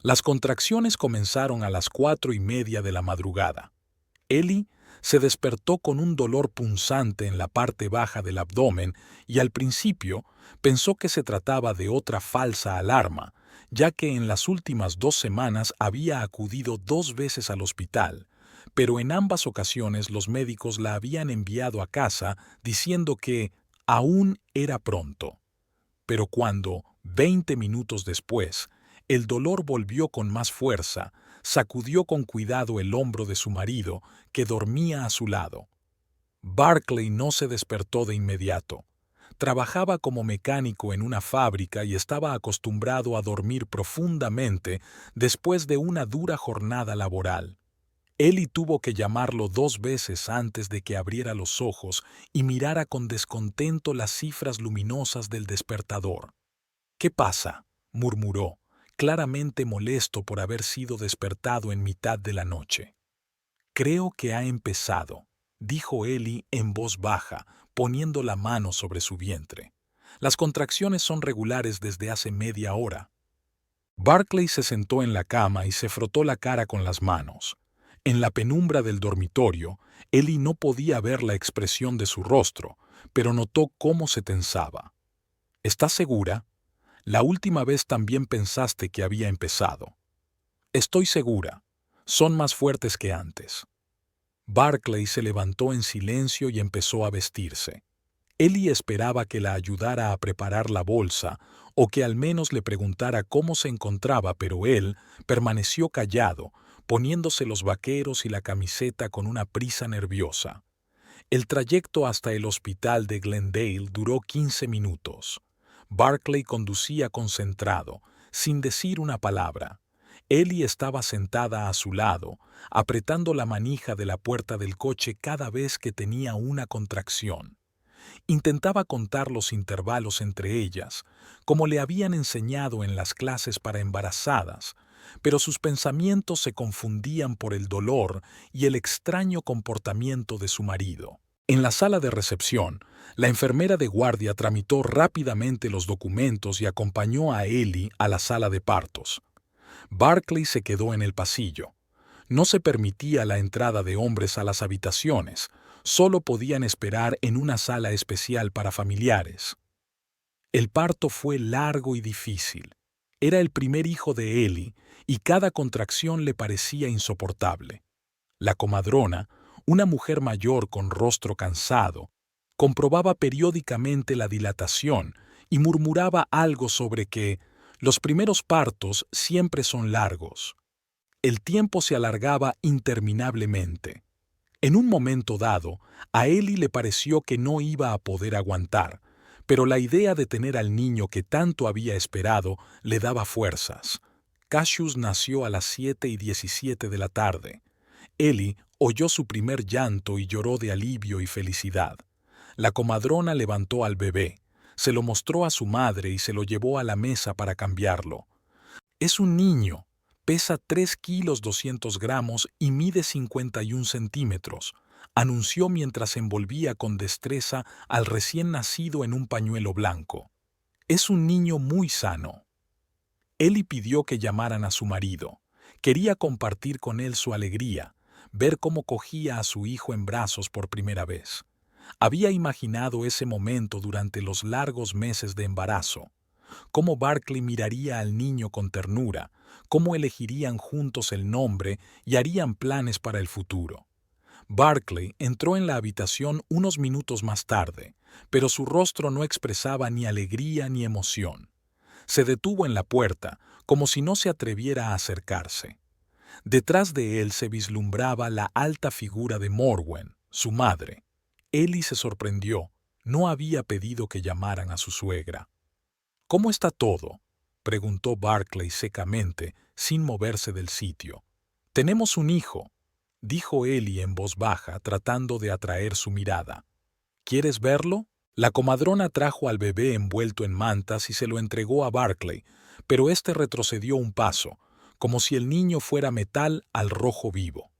Las contracciones comenzaron a las 4:30 de la madrugada. Ellie se despertó con un dolor punzante en la parte baja del abdomen y al principio pensó que se trataba de otra falsa alarma, ya que en las últimas 2 semanas había acudido 2 veces al hospital, pero en ambas ocasiones los médicos la habían enviado a casa diciendo que aún era pronto. Pero cuando, 20 minutos después, el dolor volvió con más fuerza, sacudió con cuidado el hombro de su marido, que dormía a su lado. Barclay no se despertó de inmediato. Trabajaba como mecánico en una fábrica y estaba acostumbrado a dormir profundamente después de una dura jornada laboral. Ellie tuvo que llamarlo 2 veces antes de que abriera los ojos y mirara con descontento las cifras luminosas del despertador. «¿Qué pasa?», murmuró, claramente molesto por haber sido despertado en mitad de la noche. «Creo que ha empezado», dijo Ellie en voz baja, poniendo la mano sobre su vientre. «Las contracciones son regulares desde hace media hora». Barclay se sentó en la cama y se frotó la cara con las manos. En la penumbra del dormitorio, Ellie no podía ver la expresión de su rostro, pero notó cómo se tensaba. «¿Estás segura? La última vez también pensaste que había empezado». «Estoy segura. Son más fuertes que antes». Barclay se levantó en silencio y empezó a vestirse. Ellie esperaba que la ayudara a preparar la bolsa o que al menos le preguntara cómo se encontraba, pero él permaneció callado, poniéndose los vaqueros y la camiseta con una prisa nerviosa. El trayecto hasta el hospital de Glendale duró 15 minutos. Barclay conducía concentrado, sin decir una palabra. Ellie estaba sentada a su lado, apretando la manija de la puerta del coche cada vez que tenía una contracción. Intentaba contar los intervalos entre ellas, como le habían enseñado en las clases para embarazadas, pero sus pensamientos se confundían por el dolor y el extraño comportamiento de su marido. En la sala de recepción, la enfermera de guardia tramitó rápidamente los documentos y acompañó a Ellie a la sala de partos. Barclay se quedó en el pasillo. No se permitía la entrada de hombres a las habitaciones, solo podían esperar en una sala especial para familiares. El parto fue largo y difícil. Era el primer hijo de Ellie y cada contracción le parecía insoportable. La comadrona, una mujer mayor con rostro cansado, comprobaba periódicamente la dilatación y murmuraba algo sobre que los primeros partos siempre son largos. El tiempo se alargaba interminablemente. En un momento dado, a Ellie le pareció que no iba a poder aguantar, pero la idea de tener al niño que tanto había esperado le daba fuerzas. Cassius nació a las 7:17 de la tarde. Ellie oyó su primer llanto y lloró de alivio y felicidad. La comadrona levantó al bebé, se lo mostró a su madre y se lo llevó a la mesa para cambiarlo. «Es un niño. Pesa 3 kilos 200 gramos y mide 51 centímetros», anunció mientras envolvía con destreza al recién nacido en un pañuelo blanco. «Es un niño muy sano». Ellie pidió que llamaran a su marido. Quería compartir con él su alegría, ver cómo cogía a su hijo en brazos por primera vez. Había imaginado ese momento durante los largos meses de embarazo. Cómo Barclay miraría al niño con ternura, cómo elegirían juntos el nombre y harían planes para el futuro. Barclay entró en la habitación unos minutos más tarde, pero su rostro no expresaba ni alegría ni emoción. Se detuvo en la puerta, como si no se atreviera a acercarse. Detrás de él se vislumbraba la alta figura de Morwen, su madre. Ellie se sorprendió. No había pedido que llamaran a su suegra. «¿Cómo está todo?», preguntó Barclay secamente, sin moverse del sitio. «Tenemos un hijo», dijo Ellie en voz baja, tratando de atraer su mirada. «¿Quieres verlo?». La comadrona trajo al bebé envuelto en mantas y se lo entregó a Barclay, pero éste retrocedió un paso, como si el niño fuera metal al rojo vivo.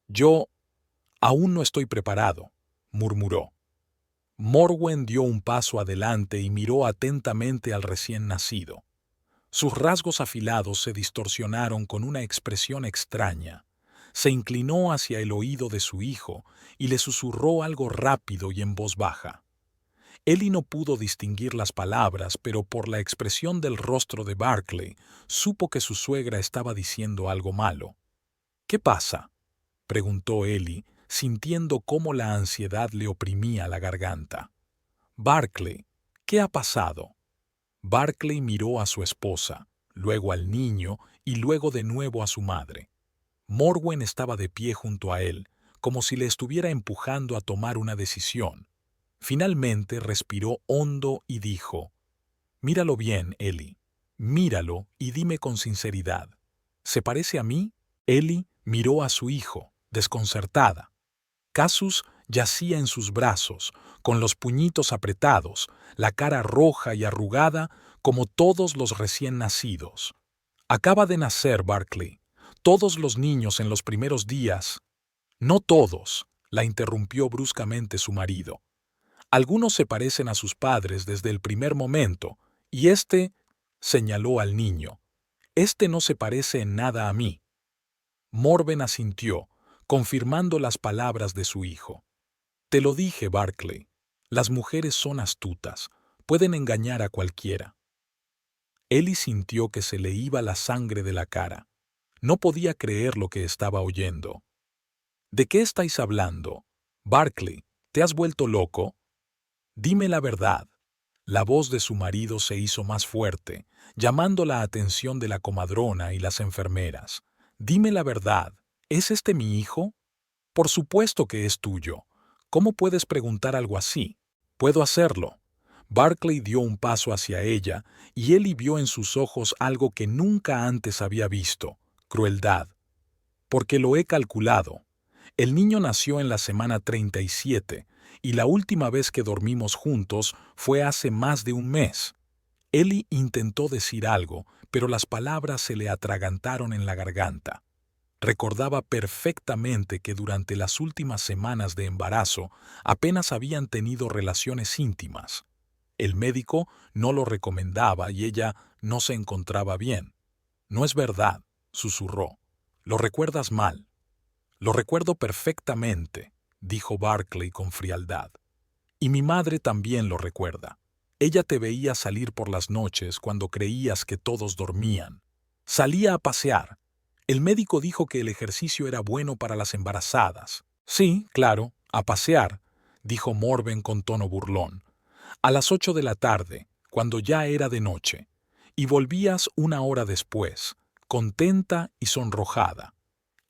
«Yo aún no estoy preparado», murmuró. Morwen dio un paso adelante y miró atentamente al recién nacido. Sus rasgos afilados se distorsionaron con una expresión extraña. Se inclinó hacia el oído de su hijo y le susurró algo rápido y en voz baja. Ellie no pudo distinguir las palabras, pero por la expresión del rostro de Barclay, supo que su suegra estaba diciendo algo malo. ¿Qué pasa?, preguntó Ellie, sintiendo cómo la ansiedad le oprimía la garganta. Barclay, ¿qué ha pasado? Barclay miró a su esposa, luego al niño y luego de nuevo a su madre. Morwen estaba de pie junto a él, como si le estuviera empujando a tomar una decisión. Finalmente respiró hondo y dijo: «Míralo bien, Ellie. Míralo y dime con sinceridad. ¿Se parece a mí?» Ellie miró a su hijo, desconcertada. Casus yacía en sus brazos, con los puñitos apretados, la cara roja y arrugada como todos los recién nacidos. Acaba de nacer Barclay. Todos los niños en los primeros días. No todos, la interrumpió bruscamente su marido. Algunos se parecen a sus padres desde el primer momento, y señaló al niño, no se parece en nada a mí. Morwen asintió, confirmando las palabras de su hijo. Te lo dije, Barclay. Las mujeres son astutas, pueden engañar a cualquiera. Ellie sintió que se le iba la sangre de la cara. No podía creer lo que estaba oyendo. ¿De qué estáis hablando? Barclay, ¿te has vuelto loco? Dime la verdad. La voz de su marido se hizo más fuerte, llamando la atención de la comadrona y las enfermeras. Dime la verdad. ¿Es este mi hijo? Por supuesto que es tuyo. ¿Cómo puedes preguntar algo así? Puedo hacerlo. Barclay dio un paso hacia ella y Ellie vio en sus ojos algo que nunca antes había visto: crueldad. Porque lo he calculado. El niño nació en la semana 37 y la última vez que dormimos juntos fue hace más de un mes. Ellie intentó decir algo, pero las palabras se le atragantaron en la garganta. Recordaba perfectamente que durante las últimas semanas de embarazo apenas habían tenido relaciones íntimas. El médico no lo recomendaba y ella no se encontraba bien. No es verdad, susurró. Lo recuerdas mal. Lo recuerdo perfectamente, dijo Barclay con frialdad. Y mi madre también lo recuerda. Ella te veía salir por las noches cuando creías que todos dormían. Salía a pasear. El médico dijo que el ejercicio era bueno para las embarazadas. Sí, claro, a pasear, dijo Morwen con tono burlón. A las 8 de la tarde, cuando ya era de noche. Y volvías una hora después, contenta y sonrojada.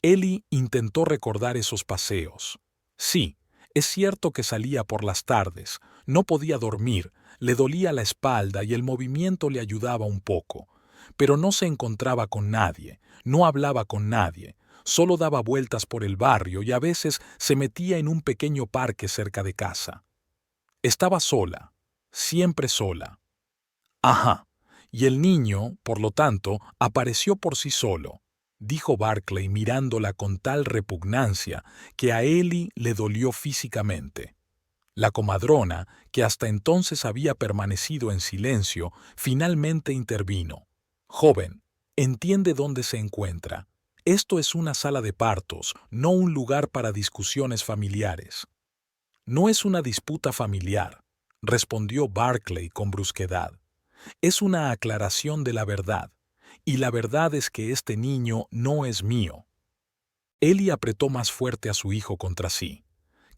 Ellie intentó recordar esos paseos. Sí, es cierto que salía por las tardes, no podía dormir, le dolía la espalda y el movimiento le ayudaba un poco. Pero no se encontraba con nadie, no hablaba con nadie, solo daba vueltas por el barrio y a veces se metía en un pequeño parque cerca de casa. Estaba sola, siempre sola. Ajá, y el niño, por lo tanto, apareció por sí solo, dijo Barclay mirándola con tal repugnancia que a Ellie le dolió físicamente. La comadrona, que hasta entonces había permanecido en silencio, finalmente intervino. Joven, entiende dónde se encuentra. Esto es una sala de partos, no un lugar para discusiones familiares. No es una disputa familiar, respondió Barclay con brusquedad. Es una aclaración de la verdad, y la verdad es que este niño no es mío. Ellie apretó más fuerte a su hijo contra sí.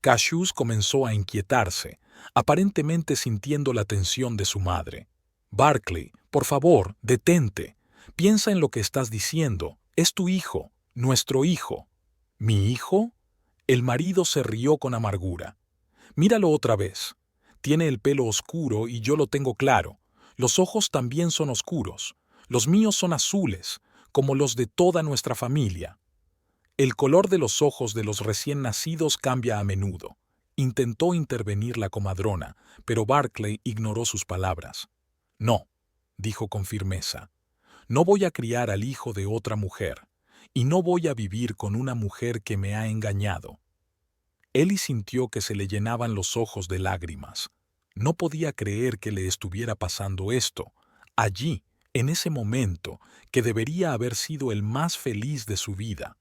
Cassius comenzó a inquietarse, aparentemente sintiendo la tensión de su madre. Barclay, por favor, detente. Piensa en lo que estás diciendo. Es tu hijo, nuestro hijo. ¿Mi hijo? El marido se rió con amargura. Míralo otra vez. Tiene el pelo oscuro y yo lo tengo claro. Los ojos también son oscuros. Los míos son azules, como los de toda nuestra familia. El color de los ojos de los recién nacidos cambia a menudo. Intentó intervenir la comadrona, pero Barclay ignoró sus palabras. No, dijo con firmeza. No voy a criar al hijo de otra mujer, y no voy a vivir con una mujer que me ha engañado. Ellie sintió que se le llenaban los ojos de lágrimas. No podía creer que le estuviera pasando esto, allí, en ese momento que debería haber sido el más feliz de su vida.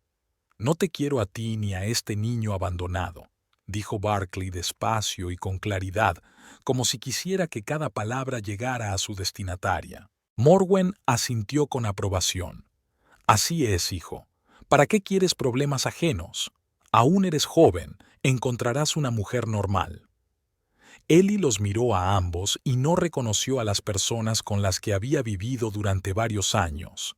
«No te quiero a ti ni a este niño abandonado», dijo Barclay despacio y con claridad, como si quisiera que cada palabra llegara a su destinataria. Morwen asintió con aprobación. «Así es, hijo. ¿Para qué quieres problemas ajenos? Aún eres joven, encontrarás una mujer normal». Ellie los miró a ambos y no reconoció a las personas con las que había vivido durante varios años.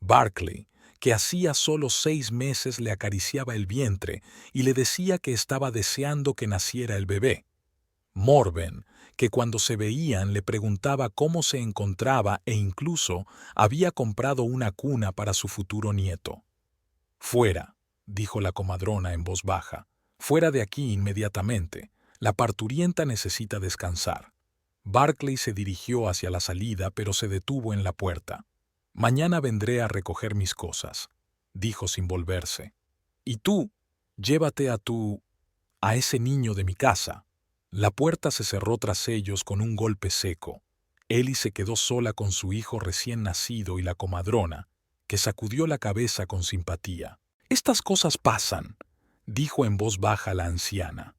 Barclay, que hacía solo 6 meses le acariciaba el vientre y le decía que estaba deseando que naciera el bebé. Morven, que cuando se veían le preguntaba cómo se encontraba e incluso había comprado una cuna para su futuro nieto. «Fuera», dijo la comadrona en voz baja, «fuera de aquí inmediatamente. La parturienta necesita descansar». Barclay se dirigió hacia la salida, pero se detuvo en la puerta. «Mañana vendré a recoger mis cosas», dijo sin volverse. «Y tú, llévate a ese niño de mi casa». La puerta se cerró tras ellos con un golpe seco. Ellie se quedó sola con su hijo recién nacido y la comadrona, que sacudió la cabeza con simpatía. «Estas cosas pasan», dijo en voz baja la anciana.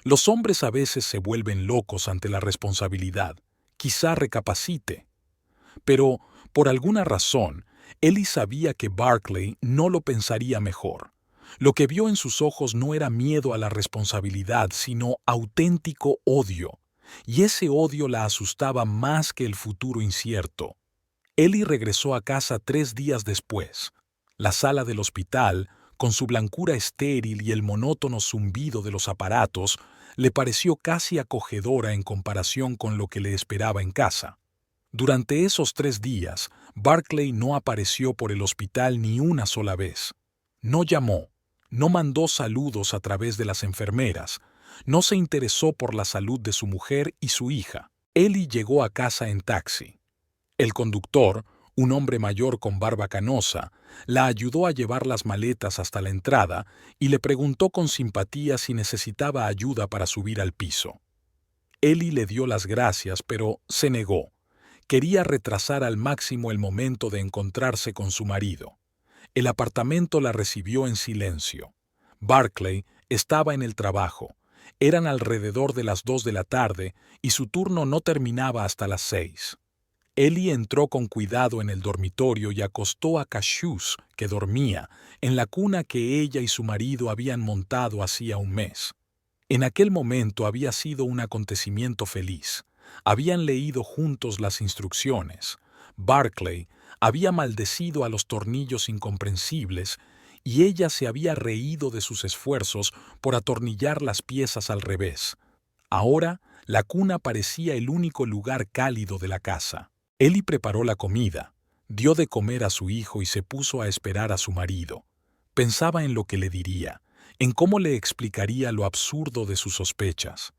«Los hombres a veces se vuelven locos ante la responsabilidad. Quizá recapacite». Pero, por alguna razón, Ellie sabía que Barclay no lo pensaría mejor. Lo que vio en sus ojos no era miedo a la responsabilidad, sino auténtico odio. Y ese odio la asustaba más que el futuro incierto. Ellie regresó a casa 3 días después. La sala del hospital, con su blancura estéril y el monótono zumbido de los aparatos, le pareció casi acogedora en comparación con lo que le esperaba en casa. Durante esos 3 días, Barclay no apareció por el hospital ni una sola vez. No llamó, no mandó saludos a través de las enfermeras, no se interesó por la salud de su mujer y su hija. Ellie llegó a casa en taxi. El conductor, un hombre mayor con barba canosa, la ayudó a llevar las maletas hasta la entrada y le preguntó con simpatía si necesitaba ayuda para subir al piso. Ellie le dio las gracias, pero se negó. Quería retrasar al máximo el momento de encontrarse con su marido. El apartamento la recibió en silencio. Barclay estaba en el trabajo. Eran alrededor de las 2 de la tarde y su turno no terminaba hasta las 6. Ellie entró con cuidado en el dormitorio y acostó a Cassius, que dormía, en la cuna que ella y su marido habían montado hacía un mes. En aquel momento había sido un acontecimiento feliz. Habían leído juntos las instrucciones. Barclay había maldecido a los tornillos incomprensibles y ella se había reído de sus esfuerzos por atornillar las piezas al revés. Ahora, la cuna parecía el único lugar cálido de la casa. Ellie preparó la comida, dio de comer a su hijo y se puso a esperar a su marido. Pensaba en lo que le diría, en cómo le explicaría lo absurdo de sus sospechas.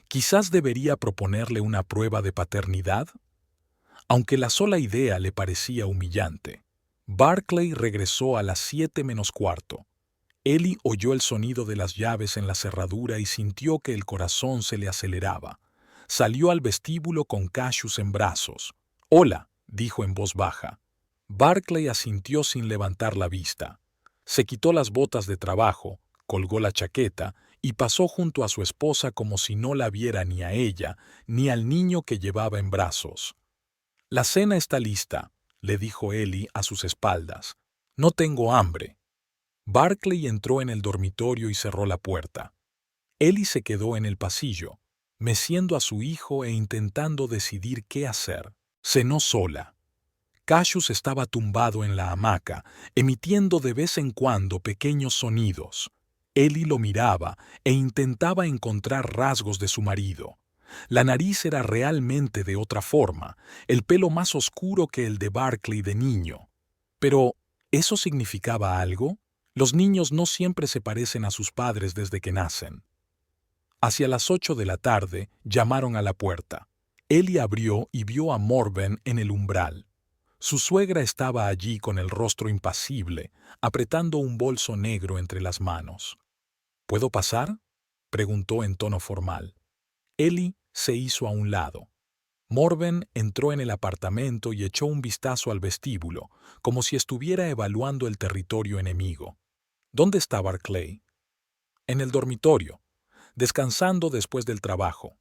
Quizás debería proponerle una prueba de paternidad, aunque la sola idea le parecía humillante. Barclay regresó a las 7 menos cuarto. Ellie oyó el sonido de las llaves en la cerradura y sintió que el corazón se le aceleraba. Salió al vestíbulo con Cassius en brazos. «Hola», dijo en voz baja. Barclay asintió sin levantar la vista. Se quitó las botas de trabajo, colgó la chaqueta y pasó junto a su esposa como si no la viera ni a ella ni al niño que llevaba en brazos. «La cena está lista», le dijo Ellie a sus espaldas. «No tengo hambre». Barclay entró en el dormitorio y cerró la puerta. Ellie se quedó en el pasillo, meciendo a su hijo e intentando decidir qué hacer. Cenó sola. Cassius estaba tumbado en la hamaca, emitiendo de vez en cuando pequeños sonidos. Ellie lo miraba e intentaba encontrar rasgos de su marido. La nariz era realmente de otra forma, el pelo más oscuro que el de Barclay de niño. Pero, ¿eso significaba algo? Los niños no siempre se parecen a sus padres desde que nacen. Hacia las 8 de la tarde llamaron a la puerta. Ellie abrió y vio a Morven en el umbral. Su suegra estaba allí con el rostro impasible, apretando un bolso negro entre las manos. «¿Puedo pasar?», preguntó en tono formal. Ellie se hizo a un lado. Morven entró en el apartamento y echó un vistazo al vestíbulo, como si estuviera evaluando el territorio enemigo. ¿Dónde está Barclay? En el dormitorio, descansando después del trabajo.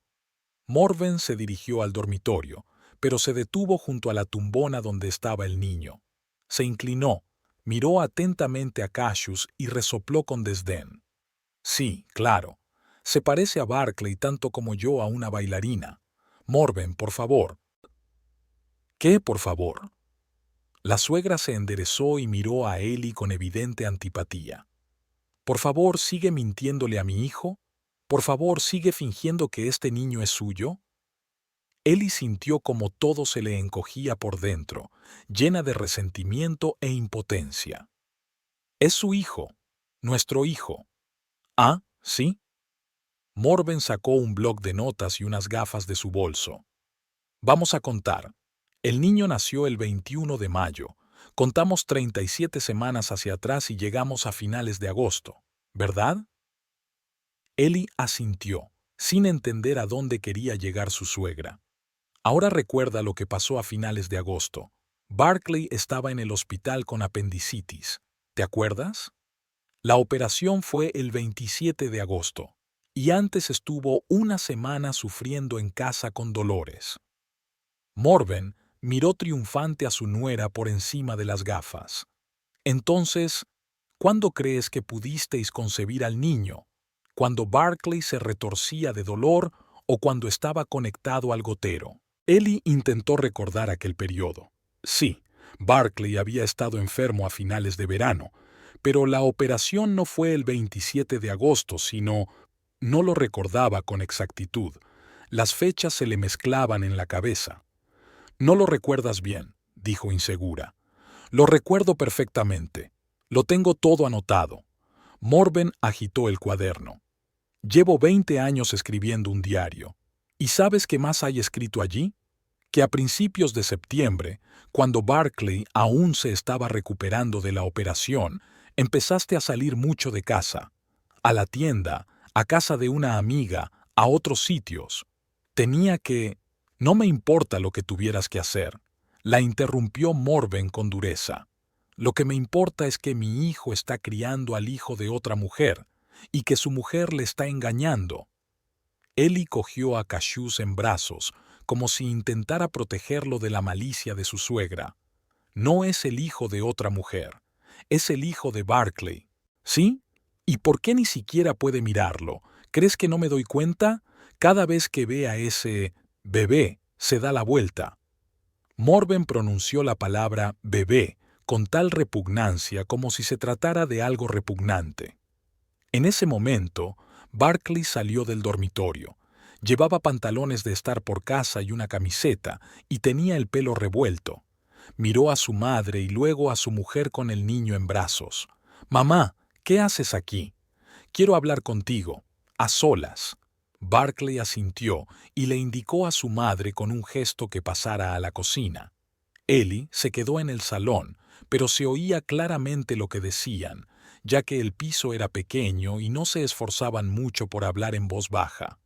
Morven se dirigió al dormitorio, pero se detuvo junto a la tumbona donde estaba el niño. Se inclinó, miró atentamente a Cassius y resopló con desdén. Sí, claro. Se parece a Barclay tanto como yo a una bailarina. Morven, por favor. ¿Qué, por favor? La suegra se enderezó y miró a Ellie con evidente antipatía. Por favor, ¿sigue mintiéndole a mi hijo? Por favor, ¿sigue fingiendo que este niño es suyo? Ellie sintió como todo se le encogía por dentro, llena de resentimiento e impotencia. Es su hijo, nuestro hijo. Ah, ¿sí? Morven sacó un bloc de notas y unas gafas de su bolso. Vamos a contar. El niño nació el 21 de mayo. Contamos 37 semanas hacia atrás y llegamos a finales de agosto, ¿verdad? Ellie asintió, sin entender a dónde quería llegar su suegra. Ahora recuerda lo que pasó a finales de agosto. Barclay estaba en el hospital con apendicitis. ¿Te acuerdas? La operación fue el 27 de agosto, y antes estuvo una semana sufriendo en casa con dolores. Morven miró triunfante a su nuera por encima de las gafas. Entonces, ¿cuándo crees que pudisteis concebir al niño? ¿Cuando Barclay se retorcía de dolor o cuando estaba conectado al gotero? Ellie intentó recordar aquel periodo. Sí, Barclay había estado enfermo a finales de verano, pero la operación no fue el 27 de agosto, sino... No lo recordaba con exactitud. Las fechas se le mezclaban en la cabeza. No lo recuerdas bien, dijo insegura. Lo recuerdo perfectamente. Lo tengo todo anotado. Morven agitó el cuaderno. Llevo 20 años escribiendo un diario. ¿Y sabes qué más hay escrito allí? Que a principios de septiembre, cuando Barclay aún se estaba recuperando de la operación, empezaste a salir mucho de casa. A la tienda, a casa de una amiga, a otros sitios. Tenía que... No me importa lo que tuvieras que hacer. La interrumpió Morven con dureza. Lo que me importa es que mi hijo está criando al hijo de otra mujer y que su mujer le está engañando. Ellie cogió a Cassius en brazos, como si intentara protegerlo de la malicia de su suegra. No es el hijo de otra mujer, es el hijo de Barclay. ¿Sí? ¿Y por qué ni siquiera puede mirarlo? ¿Crees que no me doy cuenta? Cada vez que ve a ese bebé, se da la vuelta. Morven pronunció la palabra bebé con tal repugnancia como si se tratara de algo repugnante. En ese momento, Barclay salió del dormitorio. Llevaba pantalones de estar por casa y una camiseta, y tenía el pelo revuelto. Miró a su madre y luego a su mujer con el niño en brazos. «Mamá, ¿qué haces aquí? Quiero hablar contigo, a solas». Barclay asintió y le indicó a su madre con un gesto que pasara a la cocina. Ellie se quedó en el salón, pero se oía claramente lo que decían, ya que el piso era pequeño y no se esforzaban mucho por hablar en voz baja.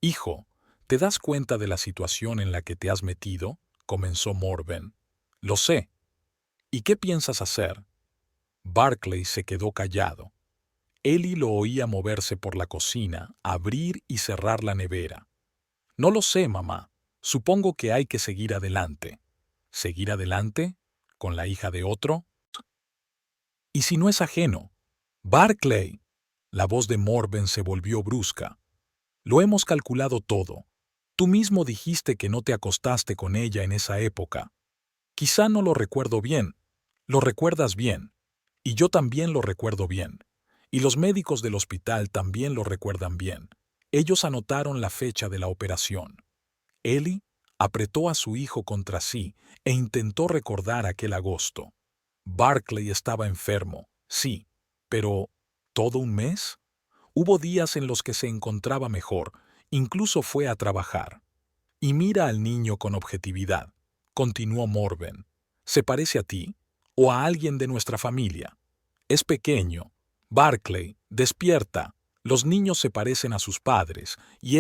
«Hijo, ¿te das cuenta de la situación en la que te has metido?», comenzó Morven. «Lo sé. ¿Y qué piensas hacer?». Barclay se quedó callado. Ellie lo oía moverse por la cocina, abrir y cerrar la nevera. «No lo sé, mamá. Supongo que hay que seguir adelante». «¿Seguir adelante? ¿Con la hija de otro? ¿Y si no es ajeno?» «Barclay». La voz de Morven se volvió brusca. «Lo hemos calculado todo. Tú mismo dijiste que no te acostaste con ella en esa época. Quizá no lo recuerdo bien. Lo recuerdas bien. Y yo también lo recuerdo bien. Y los médicos del hospital también lo recuerdan bien. Ellos anotaron la fecha de la operación». Ellie apretó a su hijo contra sí e intentó recordar aquel agosto. Barclay estaba enfermo, sí, pero ¿todo un mes? Hubo días en los que se encontraba mejor, incluso fue a trabajar. Y mira al niño con objetividad, continuó Morven. ¿Se parece a ti o a alguien de nuestra familia? Es pequeño. Barclay, despierta. Los niños se parecen a sus padres, y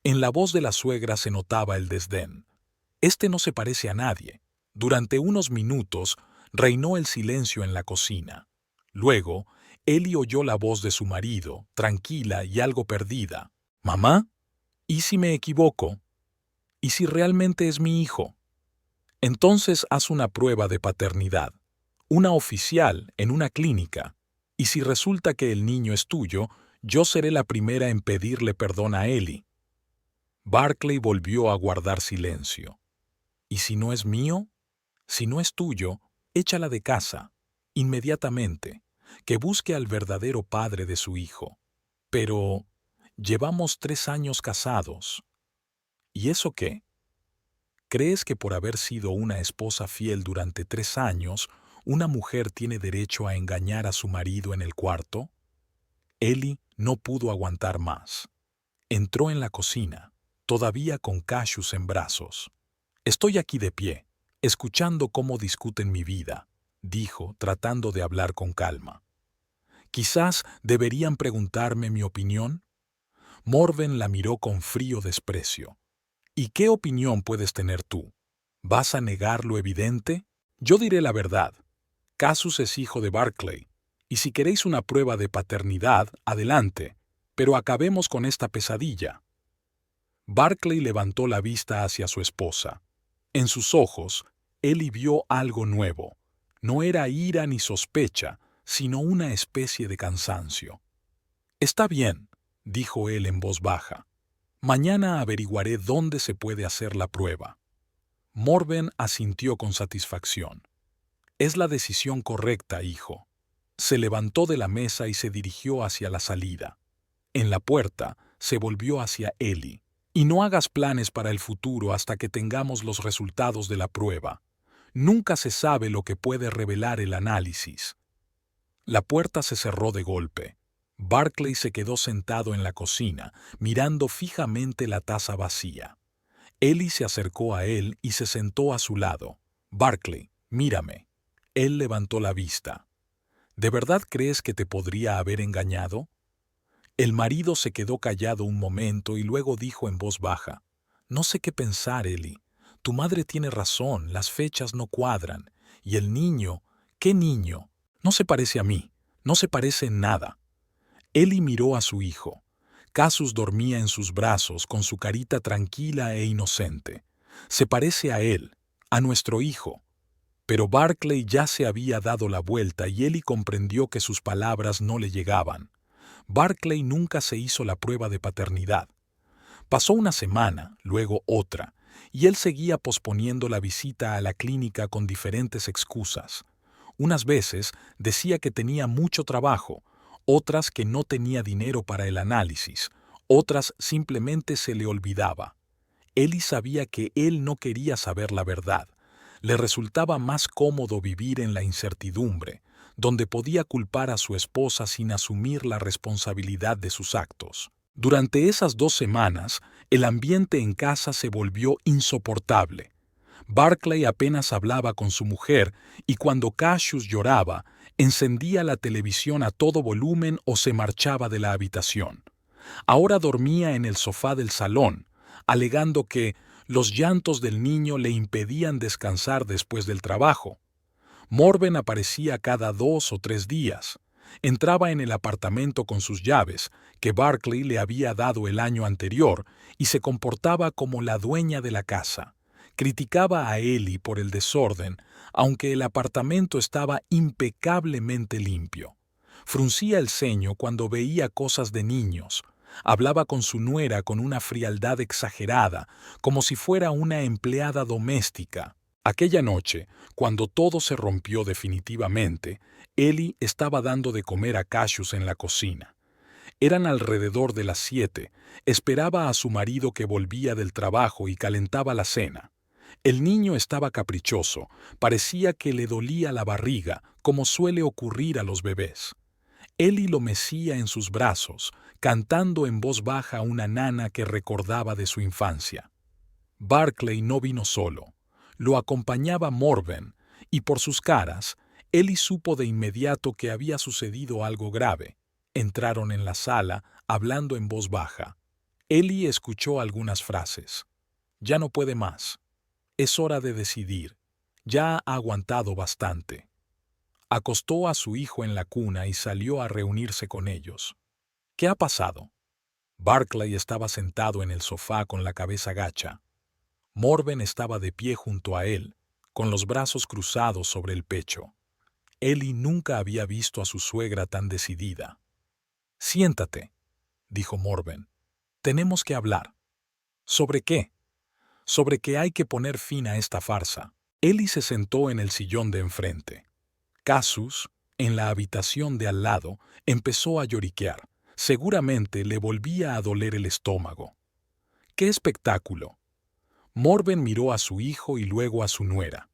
En la voz de la suegra se notaba el desdén. Este no se parece a nadie. Durante unos minutos reinó el silencio en la cocina. Luego, Ellie oyó la voz de su marido, tranquila y algo perdida. «¿Mamá? ¿Y si me equivoco? ¿Y si realmente es mi hijo? Entonces haz una prueba de paternidad, una oficial en una clínica, y si resulta que el niño es tuyo, yo seré la primera en pedirle perdón a Ellie». Barclay volvió a guardar silencio. «¿Y si no es mío? Si no es tuyo, échala de casa, inmediatamente, que busque al verdadero padre de su hijo. Pero llevamos 3 años casados. ¿Y eso qué? ¿Crees que por haber sido una esposa fiel durante 3 años, una mujer tiene derecho a engañar a su marido en el cuarto?» Ellie no pudo aguantar más. Entró en la cocina, todavía con Cassius en brazos. «Estoy aquí de pie, escuchando cómo discuten mi vida», dijo, tratando de hablar con calma. «Quizás deberían preguntarme mi opinión». Morven la miró con frío desprecio. «¿Y qué opinión puedes tener tú? ¿Vas a negar lo evidente? Yo diré la verdad. Cassius es hijo de Barclay, y si queréis una prueba de paternidad, adelante, pero acabemos con esta pesadilla». Barclay levantó la vista hacia su esposa. En sus ojos, Ellie vio algo nuevo. No era ira ni sospecha, sino una especie de cansancio. «Está bien», dijo él en voz baja. «Mañana averiguaré dónde se puede hacer la prueba». Morven asintió con satisfacción. «Es la decisión correcta, hijo». Se levantó de la mesa y se dirigió hacia la salida. En la puerta, se volvió hacia Ellie. «Y no hagas planes para el futuro hasta que tengamos los resultados de la prueba. Nunca se sabe lo que puede revelar el análisis». La puerta se cerró de golpe. Barclay se quedó sentado en la cocina, mirando fijamente la taza vacía. Ellie se acercó a él y se sentó a su lado. «Barclay, mírame». Él levantó la vista. «¿De verdad crees que te podría haber engañado?» El marido se quedó callado un momento y luego dijo en voz baja: «No sé qué pensar, Ellie. Tu madre tiene razón, las fechas no cuadran. Y el niño, ¿qué niño? No se parece a mí, no se parece en nada». Ellie miró a su hijo. Cassius dormía en sus brazos con su carita tranquila e inocente. «Se parece a él, a nuestro hijo». Pero Barclay ya se había dado la vuelta y Ellie comprendió que sus palabras no le llegaban. Barclay nunca se hizo la prueba de paternidad. Pasó una semana, luego otra, y él seguía posponiendo la visita a la clínica con diferentes excusas. Unas veces decía que tenía mucho trabajo, otras que no tenía dinero para el análisis, otras simplemente se le olvidaba. Ellie sabía que él no quería saber la verdad. Le resultaba más cómodo vivir en la incertidumbre, donde podía culpar a su esposa sin asumir la responsabilidad de sus actos. Durante esas 2 semanas, el ambiente en casa se volvió insoportable. Barclay apenas hablaba con su mujer y cuando Cassius lloraba, encendía la televisión a todo volumen o se marchaba de la habitación. Ahora dormía en el sofá del salón, alegando que los llantos del niño le impedían descansar después del trabajo. Morven aparecía cada 2 o 3 días. Entraba en el apartamento con sus llaves, que Barclay le había dado el año anterior, y se comportaba como la dueña de la casa. Criticaba a Ellie por el desorden, aunque el apartamento estaba impecablemente limpio. Fruncía el ceño cuando veía cosas de niños. Hablaba con su nuera con una frialdad exagerada, como si fuera una empleada doméstica. Aquella noche, cuando todo se rompió definitivamente, Ellie estaba dando de comer a Cassius en la cocina. Eran alrededor de las 7. Esperaba a su marido que volvía del trabajo y calentaba la cena. El niño estaba caprichoso, parecía que le dolía la barriga, como suele ocurrir a los bebés. Ellie lo mecía en sus brazos, cantando en voz baja una nana que recordaba de su infancia. Barclay no vino solo. Lo acompañaba Morven, y por sus caras, Ellie supo de inmediato que había sucedido algo grave. Entraron en la sala, hablando en voz baja. Ellie escuchó algunas frases. Ya no puede más. Es hora de decidir. Ya ha aguantado bastante. Acostó a su hijo en la cuna y salió a reunirse con ellos. ¿Qué ha pasado? Barclay estaba sentado en el sofá con la cabeza gacha. Morven estaba de pie junto a él, con los brazos cruzados sobre el pecho. Ellie nunca había visto a su suegra tan decidida. «Siéntate», dijo Morven. «Tenemos que hablar». «¿Sobre qué?» «Sobre que hay que poner fin a esta farsa». Ellie se sentó en el sillón de enfrente. Cassius, en la habitación de al lado, empezó a lloriquear. Seguramente le volvía a doler el estómago. ¡Qué espectáculo! Morven miró a su hijo y luego a su nuera.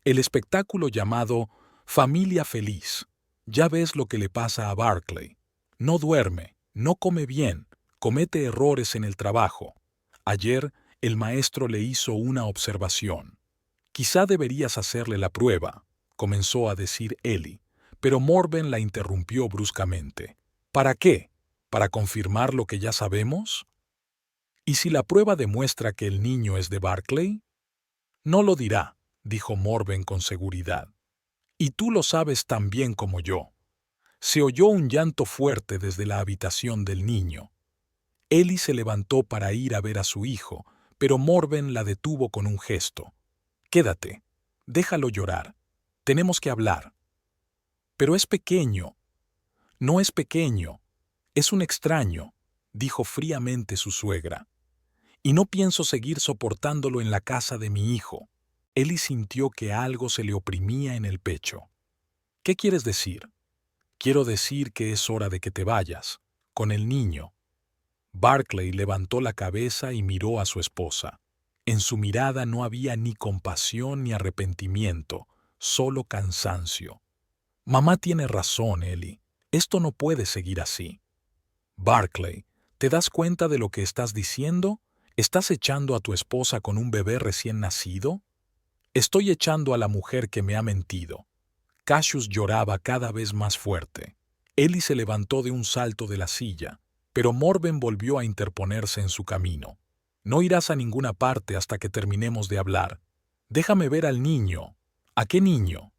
El espectáculo llamado Familia Feliz. Ya ves lo que le pasa a Barclay. No duerme, no come bien, comete errores en el trabajo. Ayer el maestro le hizo una observación. «Quizá deberías hacerle la prueba», comenzó a decir Ellie, pero Morven la interrumpió bruscamente. «¿Para qué? ¿Para confirmar lo que ya sabemos? ¿Y si la prueba demuestra que el niño es de Barclay?» «No lo dirá», dijo Morven con seguridad. «Y tú lo sabes tan bien como yo». Se oyó un llanto fuerte desde la habitación del niño. Ellie se levantó para ir a ver a su hijo, pero Morven la detuvo con un gesto. «Quédate. Déjalo llorar. Tenemos que hablar». «Pero es pequeño». «No es pequeño. Es un extraño», dijo fríamente su suegra. «Y no pienso seguir soportándolo en la casa de mi hijo». Ellie sintió que algo se le oprimía en el pecho. «¿Qué quieres decir?» «Quiero decir que es hora de que te vayas, con el niño». Barclay levantó la cabeza y miró a su esposa. En su mirada no había ni compasión ni arrepentimiento, solo cansancio. «Mamá tiene razón, Ellie. Esto no puede seguir así». «Barclay, ¿te das cuenta de lo que estás diciendo? ¿Estás echando a tu esposa con un bebé recién nacido?» «Estoy echando a la mujer que me ha mentido». Cassius lloraba cada vez más fuerte. Ellie se levantó de un salto de la silla, pero Morven volvió a interponerse en su camino. «No irás a ninguna parte hasta que terminemos de hablar. Déjame ver al niño». «¿A qué niño?»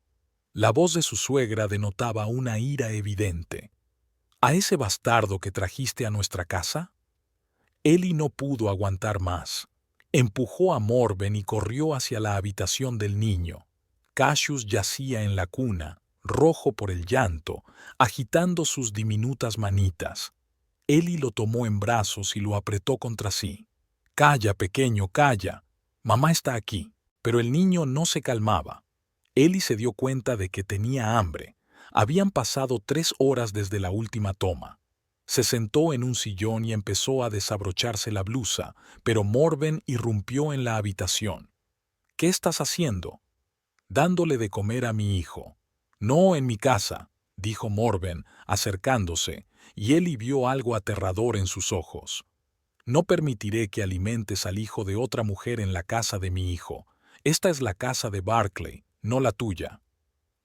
La voz de su suegra denotaba una ira evidente. «¿A ese bastardo que trajiste a nuestra casa?» Ellie no pudo aguantar más. Empujó a Morven y corrió hacia la habitación del niño. Cassius yacía en la cuna, rojo por el llanto, agitando sus diminutas manitas. Ellie lo tomó en brazos y lo apretó contra sí. «Calla, pequeño, calla. Mamá está aquí». Pero el niño no se calmaba. Ellie se dio cuenta de que tenía hambre. Habían pasado 3 horas desde la última toma. Se sentó en un sillón y empezó a desabrocharse la blusa, pero Morven irrumpió en la habitación. «¿Qué estás haciendo?» «Dándole de comer a mi hijo». «No en mi casa», dijo Morven, acercándose, y Ellie vio algo aterrador en sus ojos. «No permitiré que alimentes al hijo de otra mujer en la casa de mi hijo. Esta es la casa de Barclay, no la tuya».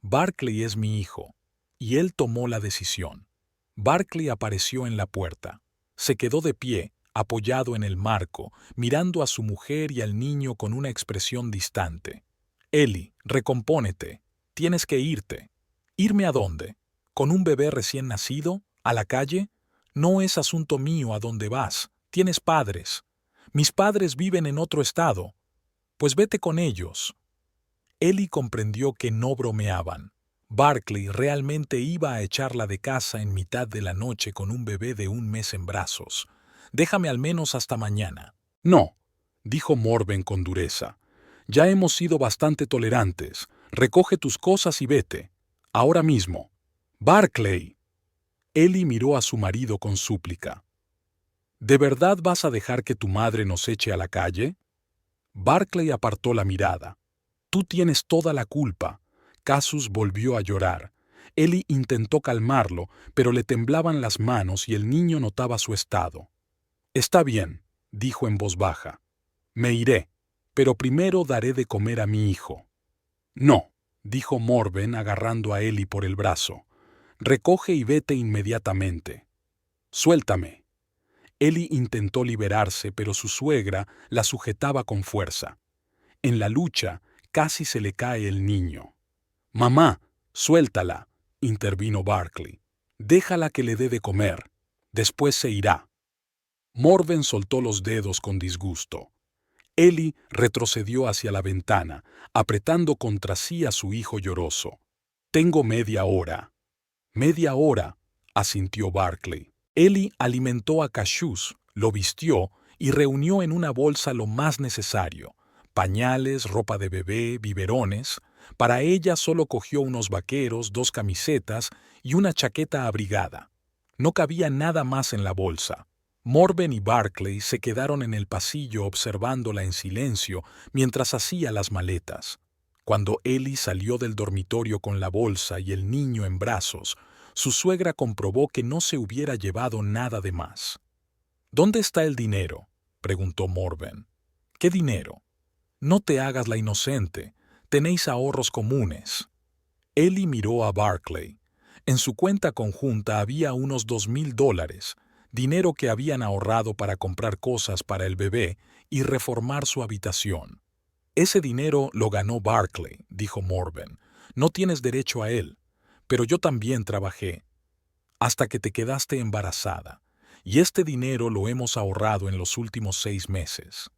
«Barclay es mi hijo». Y él tomó la decisión. Barclay apareció en la puerta. Se quedó de pie, apoyado en el marco, mirando a su mujer y al niño con una expresión distante. «Ellie, recompónete. Tienes que irte». «¿Irme a dónde? ¿Con un bebé recién nacido? ¿A la calle? No es asunto mío a dónde vas. Tienes padres. Mis padres viven en otro estado. Pues vete con ellos». Ellie comprendió que no bromeaban. Barclay realmente iba a echarla de casa en mitad de la noche con un bebé de 1 mes en brazos. «Déjame al menos hasta mañana». «No», dijo Morven con dureza. «Ya hemos sido bastante tolerantes. Recoge tus cosas y vete. Ahora mismo». «Barclay». Ellie miró a su marido con súplica. «¿De verdad vas a dejar que tu madre nos eche a la calle?» Barclay apartó la mirada. «Tú tienes toda la culpa». Cassius volvió a llorar. Ellie intentó calmarlo, pero le temblaban las manos y el niño notaba su estado. «Está bien», dijo en voz baja. «Me iré, pero primero daré de comer a mi hijo». «No», dijo Morven agarrando a Ellie por el brazo. «Recoge y vete inmediatamente». «Suéltame». Ellie intentó liberarse, pero su suegra la sujetaba con fuerza. En la lucha, casi se le cae el niño. «Mamá, suéltala», intervino Barkley. «Déjala que le dé de comer. Después se irá». Morven soltó los dedos con disgusto. Ellie retrocedió hacia la ventana, apretando contra sí a su hijo lloroso. «Tengo media hora». «Media hora», asintió Barkley. Ellie alimentó a Cassius, lo vistió y reunió en una bolsa lo más necesario: pañales, ropa de bebé, biberones. Para ella solo cogió unos vaqueros, 2 camisetas y una chaqueta abrigada. No cabía nada más en la bolsa. Morven y Barkley se quedaron en el pasillo observándola en silencio mientras hacía las maletas. Cuando Ellie salió del dormitorio con la bolsa y el niño en brazos, su suegra comprobó que no se hubiera llevado nada de más. «¿Dónde está el dinero?», preguntó Morven. «¿Qué dinero? No te hagas la inocente. Tenéis ahorros comunes». Ellie miró a Barkley. En su cuenta conjunta había unos $2,000, dinero que habían ahorrado para comprar cosas para el bebé y reformar su habitación. «Ese dinero lo ganó Barkley», dijo Morven. «No tienes derecho a él. Pero yo también trabajé. Hasta que te quedaste embarazada. Y este dinero lo hemos ahorrado en los últimos 6 meses».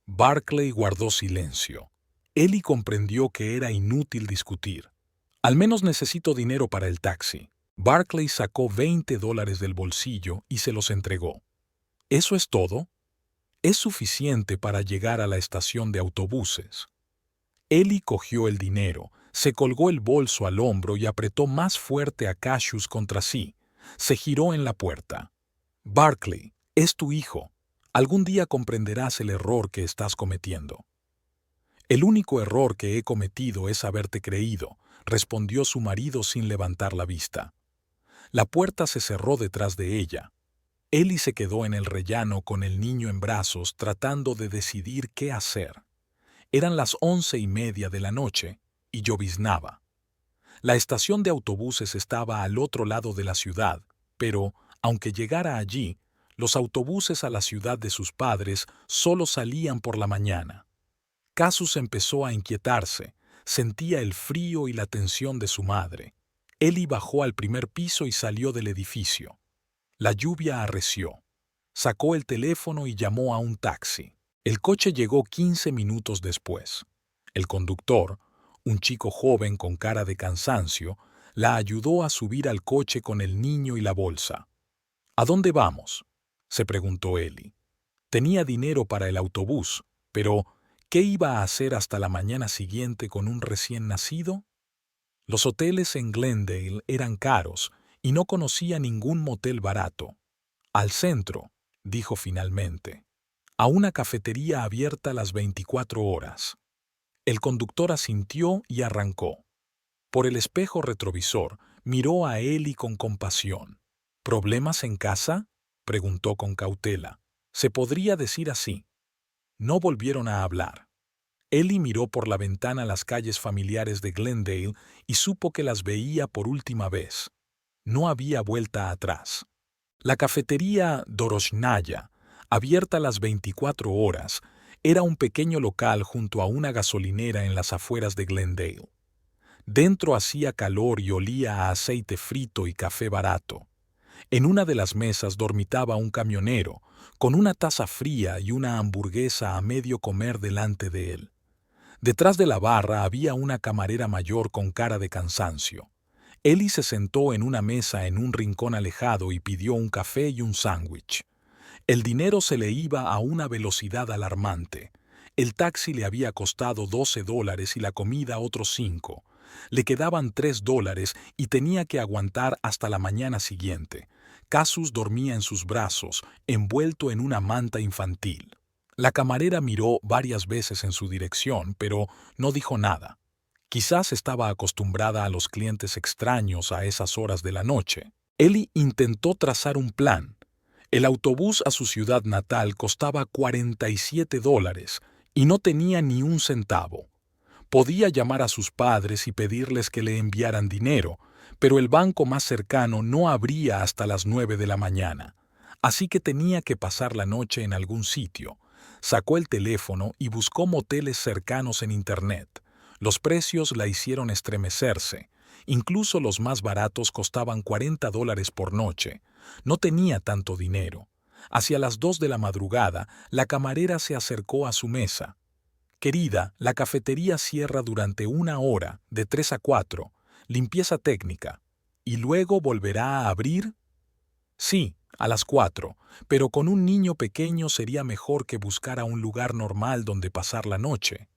Barkley guardó silencio. Ellie comprendió que era inútil discutir. «Al menos necesito dinero para el taxi». Barkley sacó $20 del bolsillo y se los entregó. «¿Eso es todo?». «Es suficiente para llegar a la estación de autobuses». Ellie cogió el dinero, se colgó el bolso al hombro y apretó más fuerte a Cassius contra sí. Se giró en la puerta. «Barkley, es tu hijo. Algún día comprenderás el error que estás cometiendo». «El único error que he cometido es haberte creído», respondió su marido sin levantar la vista. La puerta se cerró detrás de ella. Ellie se quedó en el rellano con el niño en brazos tratando de decidir qué hacer. Eran las 11:30 de la noche y lloviznaba. La estación de autobuses estaba al otro lado de la ciudad, pero, aunque llegara allí, los autobuses a la ciudad de sus padres solo salían por la mañana. Cassius empezó a inquietarse, sentía el frío y la tensión de su madre. Ellie bajó al primer piso y salió del edificio. La lluvia arreció. Sacó el teléfono y llamó a un taxi. El coche llegó 15 minutos después. El conductor, un chico joven con cara de cansancio, la ayudó a subir al coche con el niño y la bolsa. «¿A dónde vamos?», se preguntó Ellie. Tenía dinero para el autobús, pero ¿qué iba a hacer hasta la mañana siguiente con un recién nacido? Los hoteles en Glendale eran caros y no conocía ningún motel barato. «Al centro», dijo finalmente. «A una cafetería abierta las 24 horas». El conductor asintió y arrancó. Por el espejo retrovisor miró a Ellie con compasión. «¿Problemas en casa?», preguntó con cautela. «Se podría decir así». No volvieron a hablar. Ellie miró por la ventana las calles familiares de Glendale y supo que las veía por última vez. No había vuelta atrás. La cafetería Doroshnaya, abierta las 24 horas, era un pequeño local junto a una gasolinera en las afueras de Glendale. Dentro hacía calor y olía a aceite frito y café barato. En una de las mesas dormitaba un camionero, con una taza fría y una hamburguesa a medio comer delante de él. Detrás de la barra había una camarera mayor con cara de cansancio. Ellie se sentó en una mesa en un rincón alejado y pidió un café y un sándwich. El dinero se le iba a una velocidad alarmante. El taxi le había costado $12 y la comida otros 5. Le quedaban $3 y tenía que aguantar hasta la mañana siguiente. Cassius dormía en sus brazos, envuelto en una manta infantil. La camarera miró varias veces en su dirección, pero no dijo nada. Quizás estaba acostumbrada a los clientes extraños a esas horas de la noche. Ellie intentó trazar un plan. El autobús a su ciudad natal costaba $47 y no tenía ni un centavo. Podía llamar a sus padres y pedirles que le enviaran dinero, pero el banco más cercano no abría hasta las 9 de la mañana. así que tenía que pasar la noche en algún sitio. Sacó el teléfono y buscó moteles cercanos en Internet. Los precios la hicieron estremecerse. Incluso los más baratos costaban $40 por noche. No tenía tanto dinero. Hacia las 2 de la madrugada, la camarera se acercó a su mesa. «Querida, la cafetería cierra durante 1 hora, de 3 a 4. Limpieza técnica. ¿Y luego volverá a abrir?» «Sí, a las 4, pero con un niño pequeño sería mejor que buscara un lugar normal donde pasar la noche».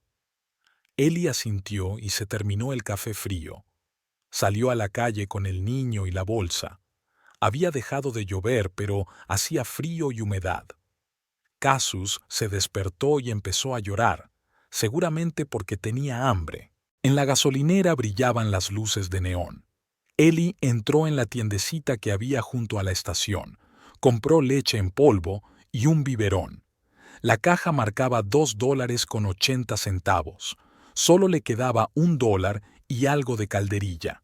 Ellie asintió y se terminó el café frío. Salió a la calle con el niño y la bolsa. Había dejado de llover, pero hacía frío y humedad. Casus se despertó y empezó a llorar, seguramente porque tenía hambre. En la gasolinera brillaban las luces de neón. Ellie entró en la tiendecita que había junto a la estación, compró leche en polvo y un biberón. La caja marcaba $2.80. Solo le quedaba $1 y algo de calderilla.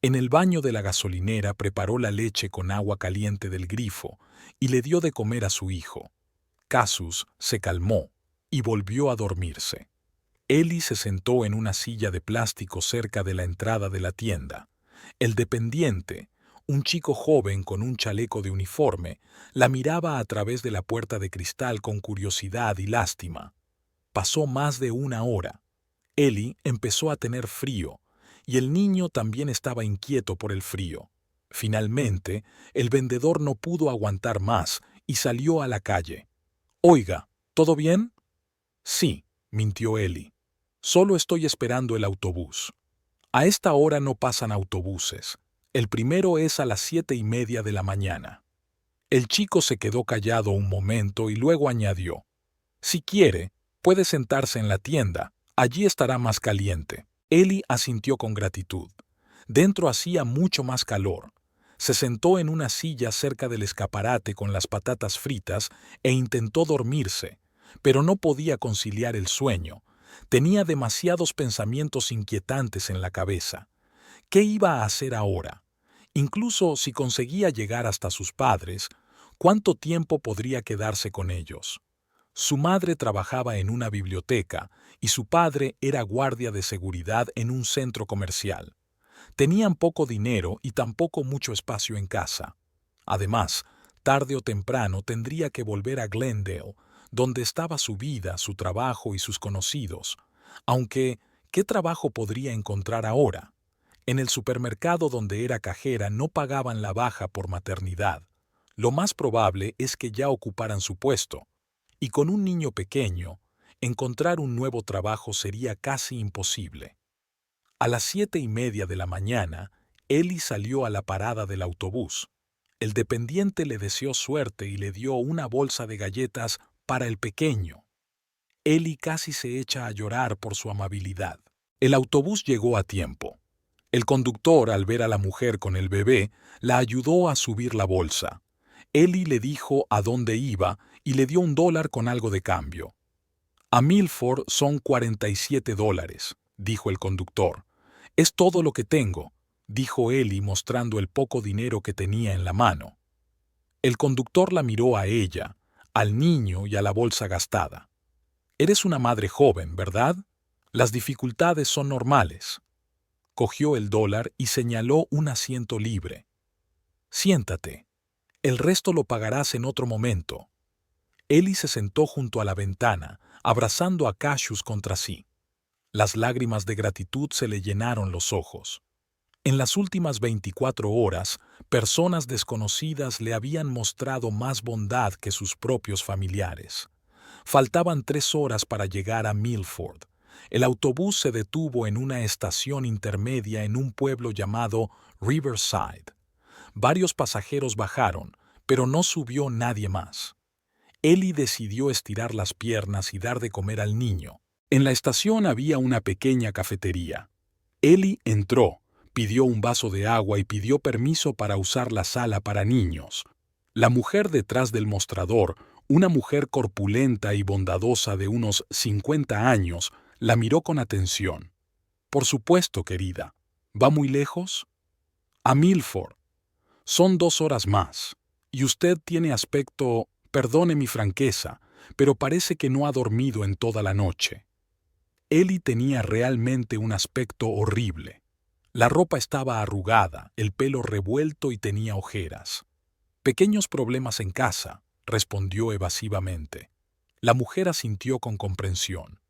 En el baño de la gasolinera preparó la leche con agua caliente del grifo y le dio de comer a su hijo. Casus se calmó y volvió a dormirse. Ellie se sentó en una silla de plástico cerca de la entrada de la tienda. El dependiente, un chico joven con un chaleco de uniforme, la miraba a través de la puerta de cristal con curiosidad y lástima. Pasó más de 1 hora. Ellie empezó a tener frío, y el niño también estaba inquieto por el frío. Finalmente, el vendedor no pudo aguantar más y salió a la calle. «Oiga, ¿todo bien?» «Sí», mintió Ellie. «Solo estoy esperando el autobús. A esta hora no pasan autobuses. El primero es a las 7:30 de la mañana». El chico se quedó callado un momento y luego añadió: «Si quiere, puede sentarse en la tienda. Allí estará más caliente». Ellie asintió con gratitud. Dentro hacía mucho más calor. Se sentó en una silla cerca del escaparate con las patatas fritas e intentó dormirse, pero no podía conciliar el sueño. Tenía demasiados pensamientos inquietantes en la cabeza. ¿Qué iba a hacer ahora? Incluso si conseguía llegar hasta sus padres, ¿cuánto tiempo podría quedarse con ellos? Su madre trabajaba en una biblioteca y su padre era guardia de seguridad en un centro comercial. Tenían poco dinero y tampoco mucho espacio en casa. Además, tarde o temprano tendría que volver a Glendale, donde estaba su vida, su trabajo y sus conocidos. Aunque, ¿qué trabajo podría encontrar ahora? En el supermercado donde era cajera no pagaban la baja por maternidad. Lo más probable es que ya ocuparan su puesto. Y con un niño pequeño, encontrar un nuevo trabajo sería casi imposible. A las 7:30 de la mañana, Ellie salió a la parada del autobús. El dependiente le deseó suerte y le dio una bolsa de galletas para el pequeño. Ellie casi se echa a llorar por su amabilidad. El autobús llegó a tiempo. El conductor, al ver a la mujer con el bebé, la ayudó a subir la bolsa. Ellie le dijo a dónde iba y le dio $1 con algo de cambio. «A Milford son $47», dijo el conductor. «Es todo lo que tengo», dijo Ellie mostrando el poco dinero que tenía en la mano. El conductor la miró a ella, al niño y a la bolsa gastada. «Eres una madre joven, ¿verdad? Las dificultades son normales». Cogió el $1 y señaló un asiento libre. «Siéntate. El resto lo pagarás en otro momento». Ellie se sentó junto a la ventana, abrazando a Cassius contra sí. Las lágrimas de gratitud se le llenaron los ojos. En las últimas 24 horas, personas desconocidas le habían mostrado más bondad que sus propios familiares. Faltaban 3 horas para llegar a Milford. El autobús se detuvo en una estación intermedia en un pueblo llamado Riverside. Varios pasajeros bajaron, pero no subió nadie más. Ellie decidió estirar las piernas y dar de comer al niño. En la estación había una pequeña cafetería. Ellie entró, pidió un vaso de agua y pidió permiso para usar la sala para niños. La mujer detrás del mostrador, una mujer corpulenta y bondadosa de unos 50 años, la miró con atención. «Por supuesto, querida. ¿Va muy lejos?» «A Milford. Son 2 horas más». Y usted tiene aspecto, perdone mi franqueza, pero parece que no ha dormido en toda la noche. Ellie tenía realmente un aspecto horrible. La ropa estaba arrugada, el pelo revuelto y tenía ojeras. Pequeños problemas en casa, respondió evasivamente. La mujer asintió con comprensión.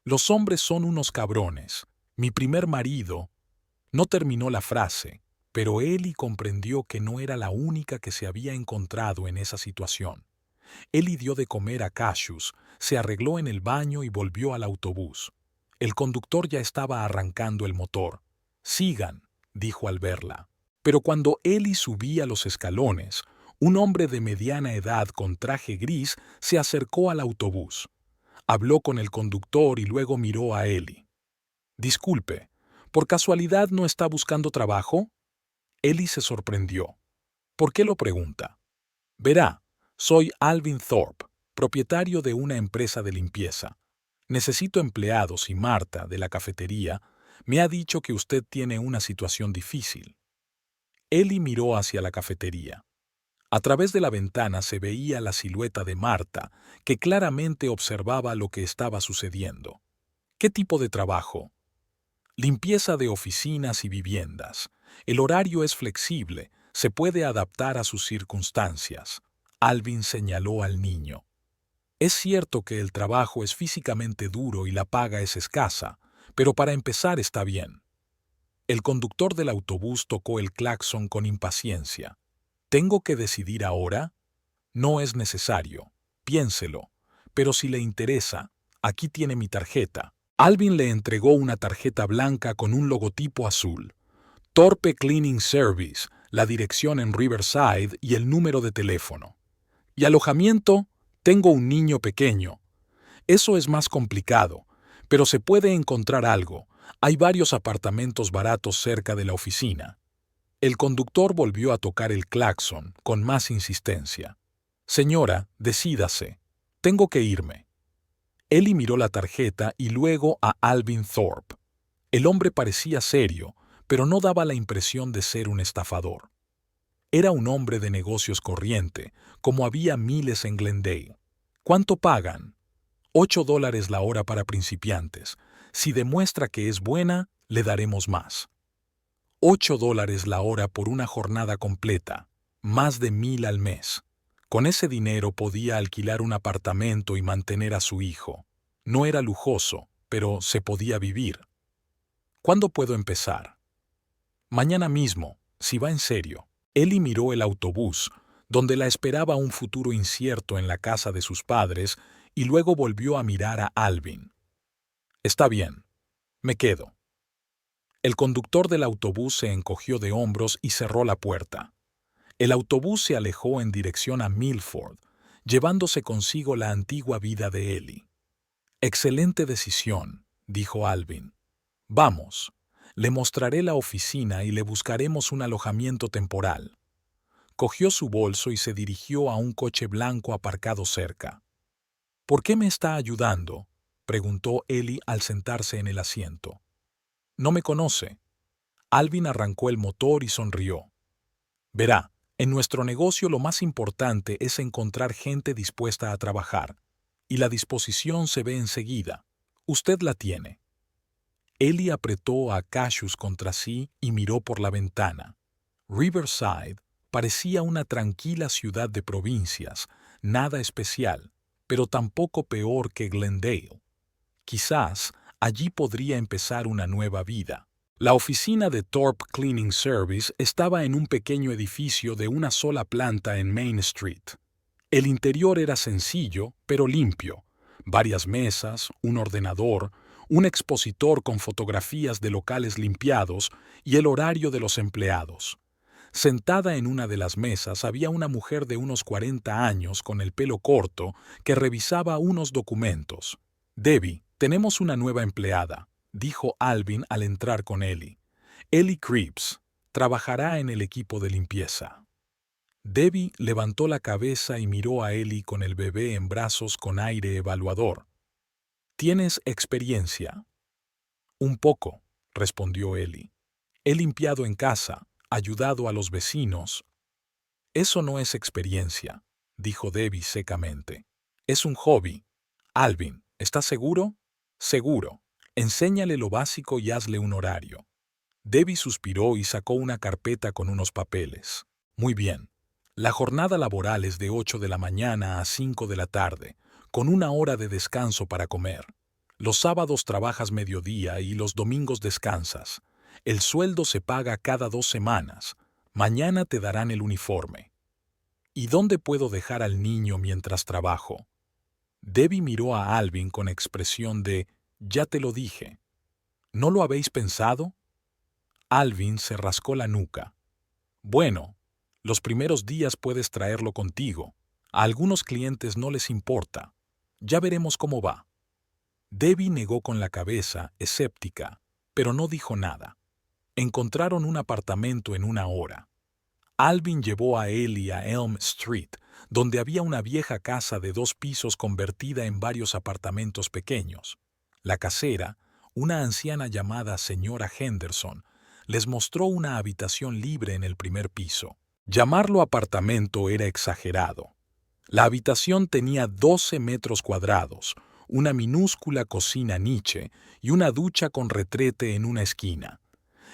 Los hombres son unos cabrones. Mi primer marido... No terminó la frase, pero Ellie comprendió que no era la única que se había encontrado en esa situación. Ellie dio de comer a Cassius, se arregló en el baño y volvió al autobús. El conductor ya estaba arrancando el motor. «Sigan», dijo al verla. Pero cuando Ellie subía los escalones, un hombre de mediana edad con traje gris se acercó al autobús. Habló con el conductor y luego miró a Ellie. «Disculpe, ¿por casualidad no está buscando trabajo?» Ellie se sorprendió. «¿Por qué lo pregunta?» «Verá, soy Alvin Thorpe, propietario de una empresa de limpieza. Necesito empleados y Marta, de la cafetería, me ha dicho que usted tiene una situación difícil». Ellie miró hacia la cafetería. A través de la ventana se veía la silueta de Marta, que claramente observaba lo que estaba sucediendo. «¿Qué tipo de trabajo?» «Limpieza de oficinas y viviendas. El horario es flexible, se puede adaptar a sus circunstancias». Alvin señaló al niño. «Es cierto que el trabajo es físicamente duro y la paga es escasa, pero para empezar está bien». El conductor del autobús tocó el claxon con impaciencia. «¿Tengo que decidir ahora?» «No es necesario. Piénselo. Pero si le interesa, aquí tiene mi tarjeta». Alvin le entregó una tarjeta blanca con un logotipo azul. Thorpe Cleaning Service, la dirección en Riverside y el número de teléfono. «¿Y alojamiento? Tengo un niño pequeño». «Eso es más complicado, pero se puede encontrar algo. Hay varios apartamentos baratos cerca de la oficina». El conductor volvió a tocar el claxon con más insistencia. «Señora, decídase. Tengo que irme». Ellie miró la tarjeta y luego a Alvin Thorpe. El hombre parecía serio, pero no daba la impresión de ser un estafador. Era un hombre de negocios corriente, como había miles en Glendale. «¿Cuánto pagan?» $8 la hora para principiantes. Si demuestra que es buena, le daremos más. $8 la hora por una jornada completa, más de 1,000 al mes. Con ese dinero podía alquilar un apartamento y mantener a su hijo. No era lujoso, pero se podía vivir. «¿Cuándo puedo empezar?» «Mañana mismo, si va en serio». Ellie miró el autobús, donde la esperaba un futuro incierto en la casa de sus padres, y luego volvió a mirar a Alvin. «Está bien. Me quedo». El conductor del autobús se encogió de hombros y cerró la puerta. El autobús se alejó en dirección a Milford, llevándose consigo la antigua vida de Ellie. «Excelente decisión», dijo Alvin. «Vamos, le mostraré la oficina y le buscaremos un alojamiento temporal». Cogió su bolso y se dirigió a un coche blanco aparcado cerca. «¿Por qué me está ayudando?», preguntó Ellie al sentarse en el asiento. «No me conoce». Alvin arrancó el motor y sonrió. «Verá, en nuestro negocio lo más importante es encontrar gente dispuesta a trabajar, y la disposición se ve enseguida. Usted la tiene». Ellie apretó a Cassius contra sí y miró por la ventana. Riverside parecía una tranquila ciudad de provincias, nada especial, pero tampoco peor que Glendale. Quizás allí podría empezar una nueva vida. La oficina de Thorpe Cleaning Service estaba en un pequeño edificio de una sola planta en Main Street. El interior era sencillo, pero limpio. Varias mesas, un ordenador, un expositor con fotografías de locales limpiados y el horario de los empleados. Sentada en una de las mesas había una mujer de unos 40 años con el pelo corto que revisaba unos documentos. «Debbie, tenemos una nueva empleada», dijo Alvin al entrar con Ellie. «Ellie Creeps. Trabajará en el equipo de limpieza». Debbie levantó la cabeza y miró a Ellie con el bebé en brazos con aire evaluador. «¿Tienes experiencia?» «Un poco», respondió Ellie. «He limpiado en casa, ayudado a los vecinos». Eso no es experiencia, dijo Debbie secamente. Es un hobby. Alvin, ¿estás seguro? Seguro. Enséñale lo básico y hazle un horario. Debbie suspiró y sacó una carpeta con unos papeles. Muy bien. La jornada laboral es de 8 de la mañana a 5 de la tarde, con una hora de descanso para comer. Los sábados trabajas mediodía y los domingos descansas. El sueldo se paga cada 2 semanas. Mañana te darán el uniforme. ¿Y dónde puedo dejar al niño mientras trabajo? Debbie miró a Alvin con expresión de «Ya te lo dije». ¿No lo habéis pensado? Alvin se rascó la nuca. Bueno, los primeros días puedes traerlo contigo. A algunos clientes no les importa. Ya veremos cómo va. Debbie negó con la cabeza, escéptica, pero no dijo nada. Encontraron un apartamento en una hora. Alvin llevó a Ellie a Elm Street, donde había una vieja casa de 2 pisos convertida en varios apartamentos pequeños. La casera, una anciana llamada señora Henderson, les mostró una habitación libre en el primer piso. Llamarlo apartamento era exagerado. La habitación tenía 12 metros cuadrados, una minúscula cocina niche y una ducha con retrete en una esquina.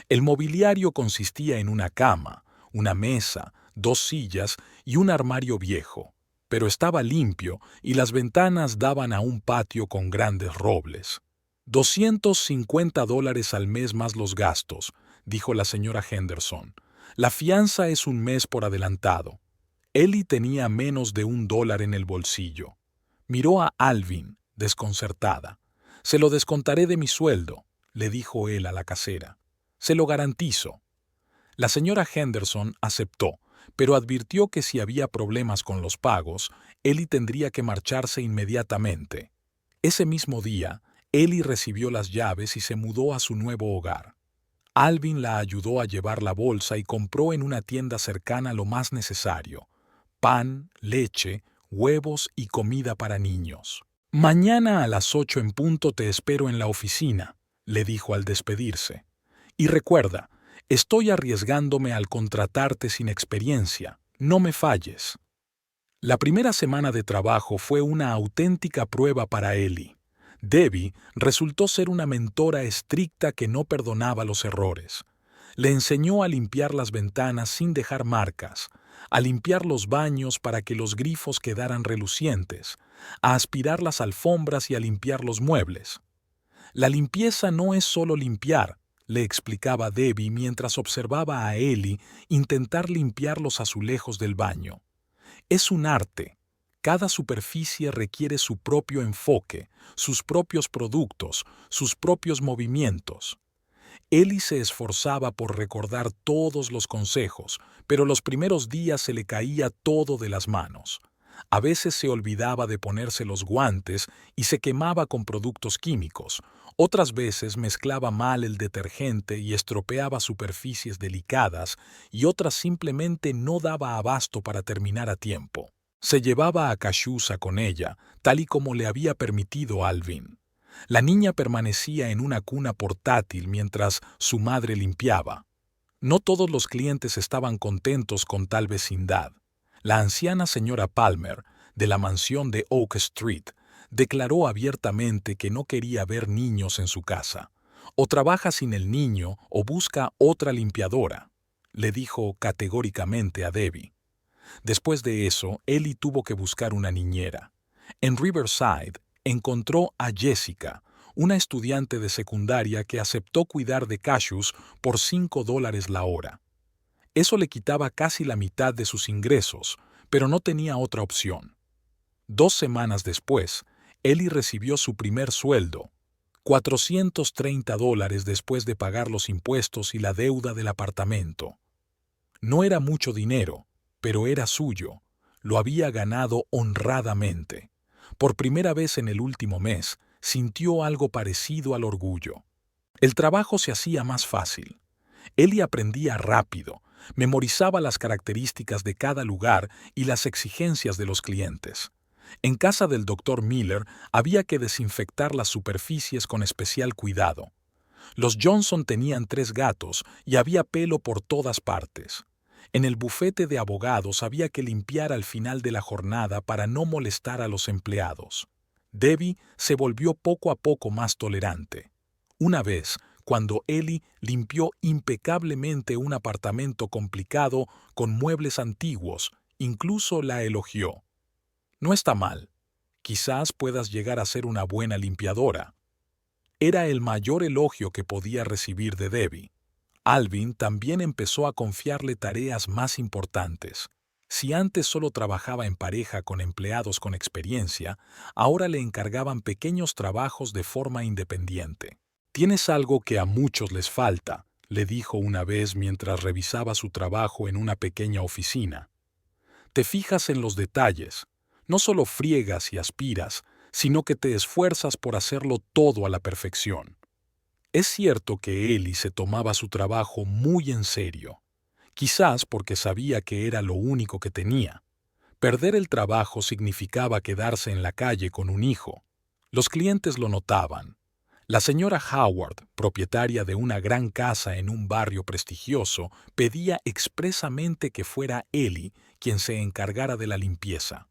El mobiliario consistía en una cama, una mesa, 2 sillas y un armario viejo, pero estaba limpio y las ventanas daban a un patio con grandes robles. $250 al mes más los gastos, dijo la señora Henderson. La fianza es un mes por adelantado. Ellie tenía menos de $1 en el bolsillo. Miró a Alvin, desconcertada. «Se lo descontaré de mi sueldo», le dijo él a la casera. «Se lo garantizo». La señora Henderson aceptó, pero advirtió que si había problemas con los pagos, Ellie tendría que marcharse inmediatamente. Ese mismo día, Ellie recibió las llaves y se mudó a su nuevo hogar. Alvin la ayudó a llevar la bolsa y compró en una tienda cercana lo más necesario: pan, leche, huevos y comida para niños. «Mañana a las 8 en punto te espero en la oficina», le dijo al despedirse. «Y recuerda, estoy arriesgándome al contratarte sin experiencia. No me falles». La primera semana de trabajo fue una auténtica prueba para Ellie. Debbie resultó ser una mentora estricta que no perdonaba los errores. Le enseñó a limpiar las ventanas sin dejar marcas, a limpiar los baños para que los grifos quedaran relucientes, a aspirar las alfombras y a limpiar los muebles. «La limpieza no es solo limpiar», le explicaba Debbie mientras observaba a Ellie intentar limpiar los azulejos del baño. «Es un arte. Cada superficie requiere su propio enfoque, sus propios productos, sus propios movimientos». Ellie se esforzaba por recordar todos los consejos, pero los primeros días se le caía todo de las manos. A veces se olvidaba de ponerse los guantes y se quemaba con productos químicos. Otras veces mezclaba mal el detergente y estropeaba superficies delicadas, y otras simplemente no daba abasto para terminar a tiempo. Se llevaba a Cashusa con ella, tal y como le había permitido Alvin. La niña permanecía en una cuna portátil mientras su madre limpiaba. No todos los clientes estaban contentos con tal vecindad. La anciana señora Palmer, de la mansión de Oak Street, declaró abiertamente que no quería ver niños en su casa. «O trabaja sin el niño o busca otra limpiadora», le dijo categóricamente a Debbie. Después de eso, Ellie tuvo que buscar una niñera. En Riverside encontró a Jessica, una estudiante de secundaria que aceptó cuidar de Cassius por $5 la hora. Eso le quitaba casi la mitad de sus ingresos, pero no tenía otra opción. 2 semanas después, Ellie recibió su primer sueldo, $430 después de pagar los impuestos y la deuda del apartamento. No era mucho dinero, pero era suyo. Lo había ganado honradamente. Por primera vez en el último mes, sintió algo parecido al orgullo. El trabajo se hacía más fácil. Ellie aprendía rápido, memorizaba las características de cada lugar y las exigencias de los clientes. En casa del Dr. Miller había que desinfectar las superficies con especial cuidado. Los Johnson tenían 3 gatos y había pelo por todas partes. En el bufete de abogados había que limpiar al final de la jornada para no molestar a los empleados. Debbie se volvió poco a poco más tolerante. Una vez, cuando Ellie limpió impecablemente un apartamento complicado con muebles antiguos, incluso la elogió. No está mal. Quizás puedas llegar a ser una buena limpiadora. Era el mayor elogio que podía recibir de Debbie. Alvin también empezó a confiarle tareas más importantes. Si antes solo trabajaba en pareja con empleados con experiencia, ahora le encargaban pequeños trabajos de forma independiente. «Tienes algo que a muchos les falta», le dijo una vez mientras revisaba su trabajo en una pequeña oficina. «Te fijas en los detalles. No solo friegas y aspiras, sino que te esfuerzas por hacerlo todo a la perfección». Es cierto que Ellie se tomaba su trabajo muy en serio, quizás porque sabía que era lo único que tenía. Perder el trabajo significaba quedarse en la calle con un hijo. Los clientes lo notaban. La señora Howard, propietaria de una gran casa en un barrio prestigioso, pedía expresamente que fuera Ellie quien se encargara de la limpieza.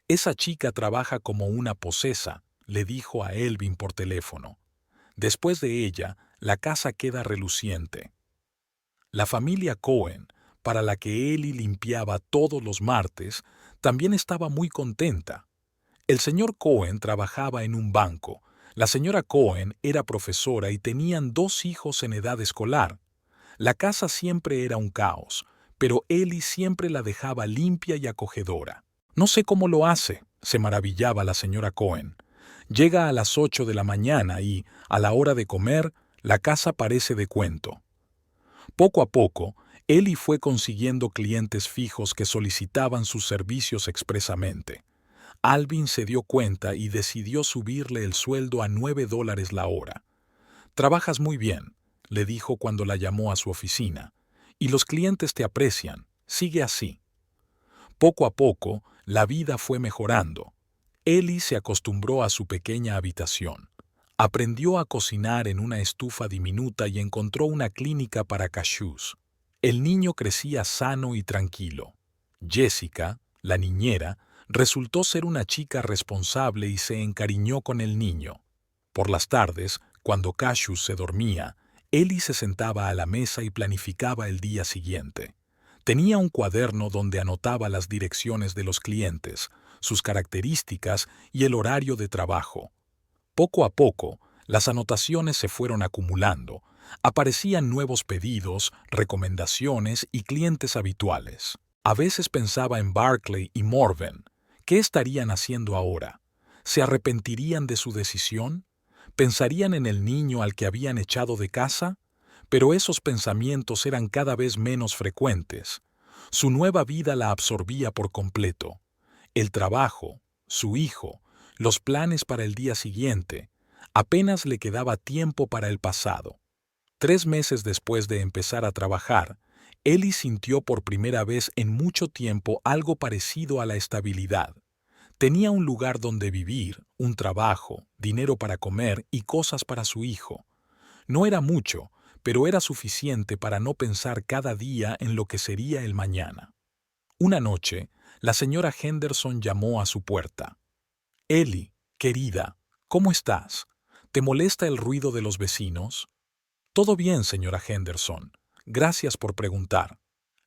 «Esa chica trabaja como una posesa», le dijo a Elvin por teléfono. «Después de ella, la casa queda reluciente». La familia Cohen, para la que Ellie limpiaba todos los martes, también estaba muy contenta. El señor Cohen trabajaba en un banco, la señora Cohen era profesora y tenían 2 hijos en edad escolar. La casa siempre era un caos, pero Ellie siempre la dejaba limpia y acogedora. «No sé cómo lo hace», se maravillaba la señora Cohen. «Llega a las 8 de la mañana y, a la hora de comer, la casa parece de cuento». Poco a poco, Ellie fue consiguiendo clientes fijos que solicitaban sus servicios expresamente. Alvin se dio cuenta y decidió subirle el sueldo a $9 la hora. «Trabajas muy bien», le dijo cuando la llamó a su oficina, «y los clientes te aprecian. Sigue así». Poco a poco, la vida fue mejorando. Ellie se acostumbró a su pequeña habitación. Aprendió a cocinar en una estufa diminuta y encontró una clínica para cashews. El niño crecía sano y tranquilo. Jessica, la niñera, resultó ser una chica responsable y se encariñó con el niño. Por las tardes, cuando Cassius se dormía, Ellie se sentaba a la mesa y planificaba el día siguiente. Tenía un cuaderno donde anotaba las direcciones de los clientes, sus características y el horario de trabajo. Poco a poco, las anotaciones se fueron acumulando. Aparecían nuevos pedidos, recomendaciones y clientes habituales. A veces pensaba en Barclay y Morven. ¿Qué estarían haciendo ahora? ¿Se arrepentirían de su decisión? ¿Pensarían en el niño al que habían echado de casa? Pero esos pensamientos eran cada vez menos frecuentes. Su nueva vida la absorbía por completo. El trabajo, su hijo, los planes para el día siguiente. Apenas le quedaba tiempo para el pasado. 3 meses después de empezar a trabajar, Ellie sintió por primera vez en mucho tiempo algo parecido a la estabilidad. Tenía un lugar donde vivir, un trabajo, dinero para comer y cosas para su hijo. No era mucho, pero era suficiente para no pensar cada día en lo que sería el mañana. Una noche, la señora Henderson llamó a su puerta. «Ellie, querida, ¿cómo estás? ¿Te molesta el ruido de los vecinos?» «Todo bien, señora Henderson. Gracias por preguntar».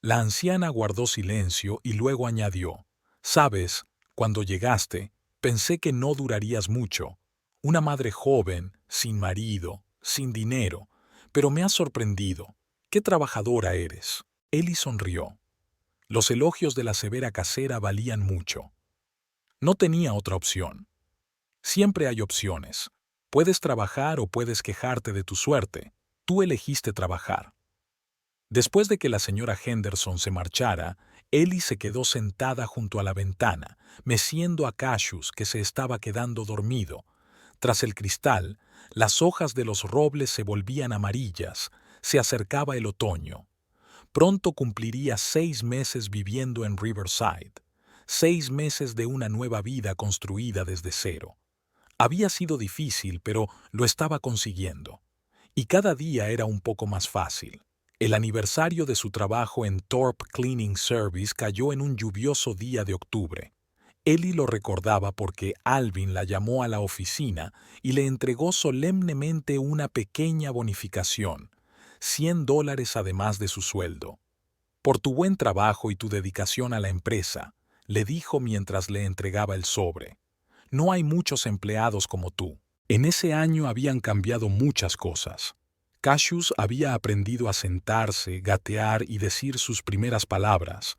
La anciana guardó silencio y luego añadió: «Sabes, cuando llegaste, pensé que no durarías mucho. Una madre joven, sin marido, sin dinero, pero me has sorprendido. ¡Qué trabajadora eres!». Ellie sonrió. Los elogios de la severa casera valían mucho. No tenía otra opción. Siempre hay opciones. Puedes trabajar o puedes quejarte de tu suerte. Tú elegiste trabajar. Después de que la señora Henderson se marchara, Ellie se quedó sentada junto a la ventana, meciendo a Cassius, que se estaba quedando dormido. Tras el cristal, las hojas de los robles se volvían amarillas. Se acercaba el otoño. Pronto cumpliría 6 meses viviendo en Riverside. 6 meses de una nueva vida construida desde cero. Había sido difícil, pero lo estaba consiguiendo. Y cada día era un poco más fácil. El aniversario de su trabajo en Thorpe Cleaning Service cayó en un lluvioso día de octubre. Ellie lo recordaba porque Alvin la llamó a la oficina y le entregó solemnemente una pequeña bonificación, $100 además de su sueldo. Por tu buen trabajo y tu dedicación a la empresa, le dijo mientras le entregaba el sobre. No hay muchos empleados como tú. En ese año habían cambiado muchas cosas. Cassius había aprendido a sentarse, gatear y decir sus primeras palabras.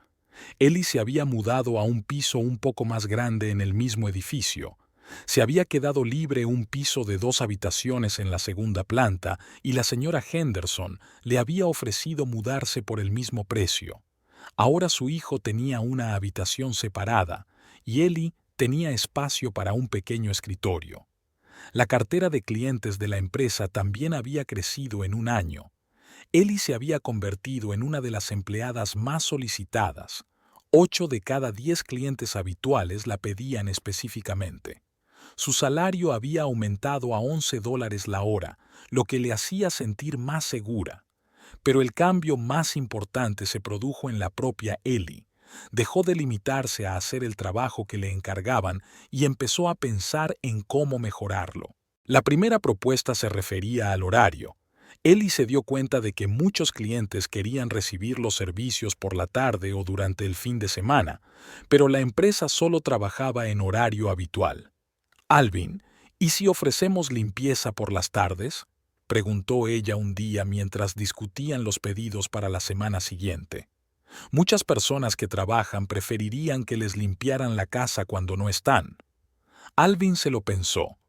Ellie se había mudado a un piso un poco más grande en el mismo edificio. Se había quedado libre un piso de 2 habitaciones en la segunda planta y la señora Henderson le había ofrecido mudarse por el mismo precio. Ahora su hijo tenía una habitación separada y Ellie tenía espacio para un pequeño escritorio. La cartera de clientes de la empresa también había crecido en un año. Ellie se había convertido en una de las empleadas más solicitadas. 8 de cada 10 clientes habituales la pedían específicamente. Su salario había aumentado a $11 la hora, lo que le hacía sentir más segura. Pero el cambio más importante se produjo en la propia Ellie. Dejó de limitarse a hacer el trabajo que le encargaban y empezó a pensar en cómo mejorarlo. La primera propuesta se refería al horario. Ellie se dio cuenta de que muchos clientes querían recibir los servicios por la tarde o durante el fin de semana, pero la empresa solo trabajaba en horario habitual. Alvin, ¿y si ofrecemos limpieza por las tardes?, preguntó ella un día mientras discutían los pedidos para la semana siguiente. Muchas personas que trabajan preferirían que les limpiaran la casa cuando no están. Alvin se lo pensó.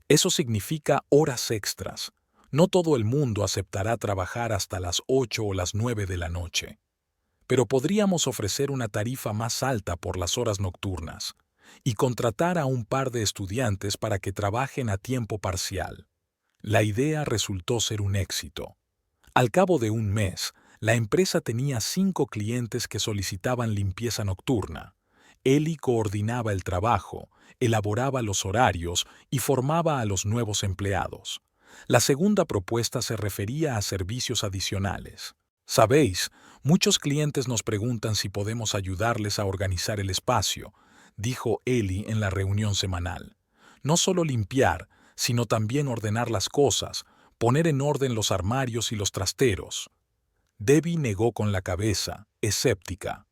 Eso significa horas extras. No todo el mundo aceptará trabajar hasta las 8 o las 9 de la noche. Pero podríamos ofrecer una tarifa más alta por las horas nocturnas y contratar a un par de estudiantes para que trabajen a tiempo parcial. La idea resultó ser un éxito. Al cabo de un mes, la empresa tenía 5 clientes que solicitaban limpieza nocturna. Ellie coordinaba el trabajo, elaboraba los horarios y formaba a los nuevos empleados. La segunda propuesta se refería a servicios adicionales. Sabéis, muchos clientes nos preguntan si podemos ayudarles a organizar el espacio, dijo Ellie en la reunión semanal. No solo limpiar, sino también ordenar las cosas, poner en orden los armarios y los trasteros. Debbie negó con la cabeza, escéptica.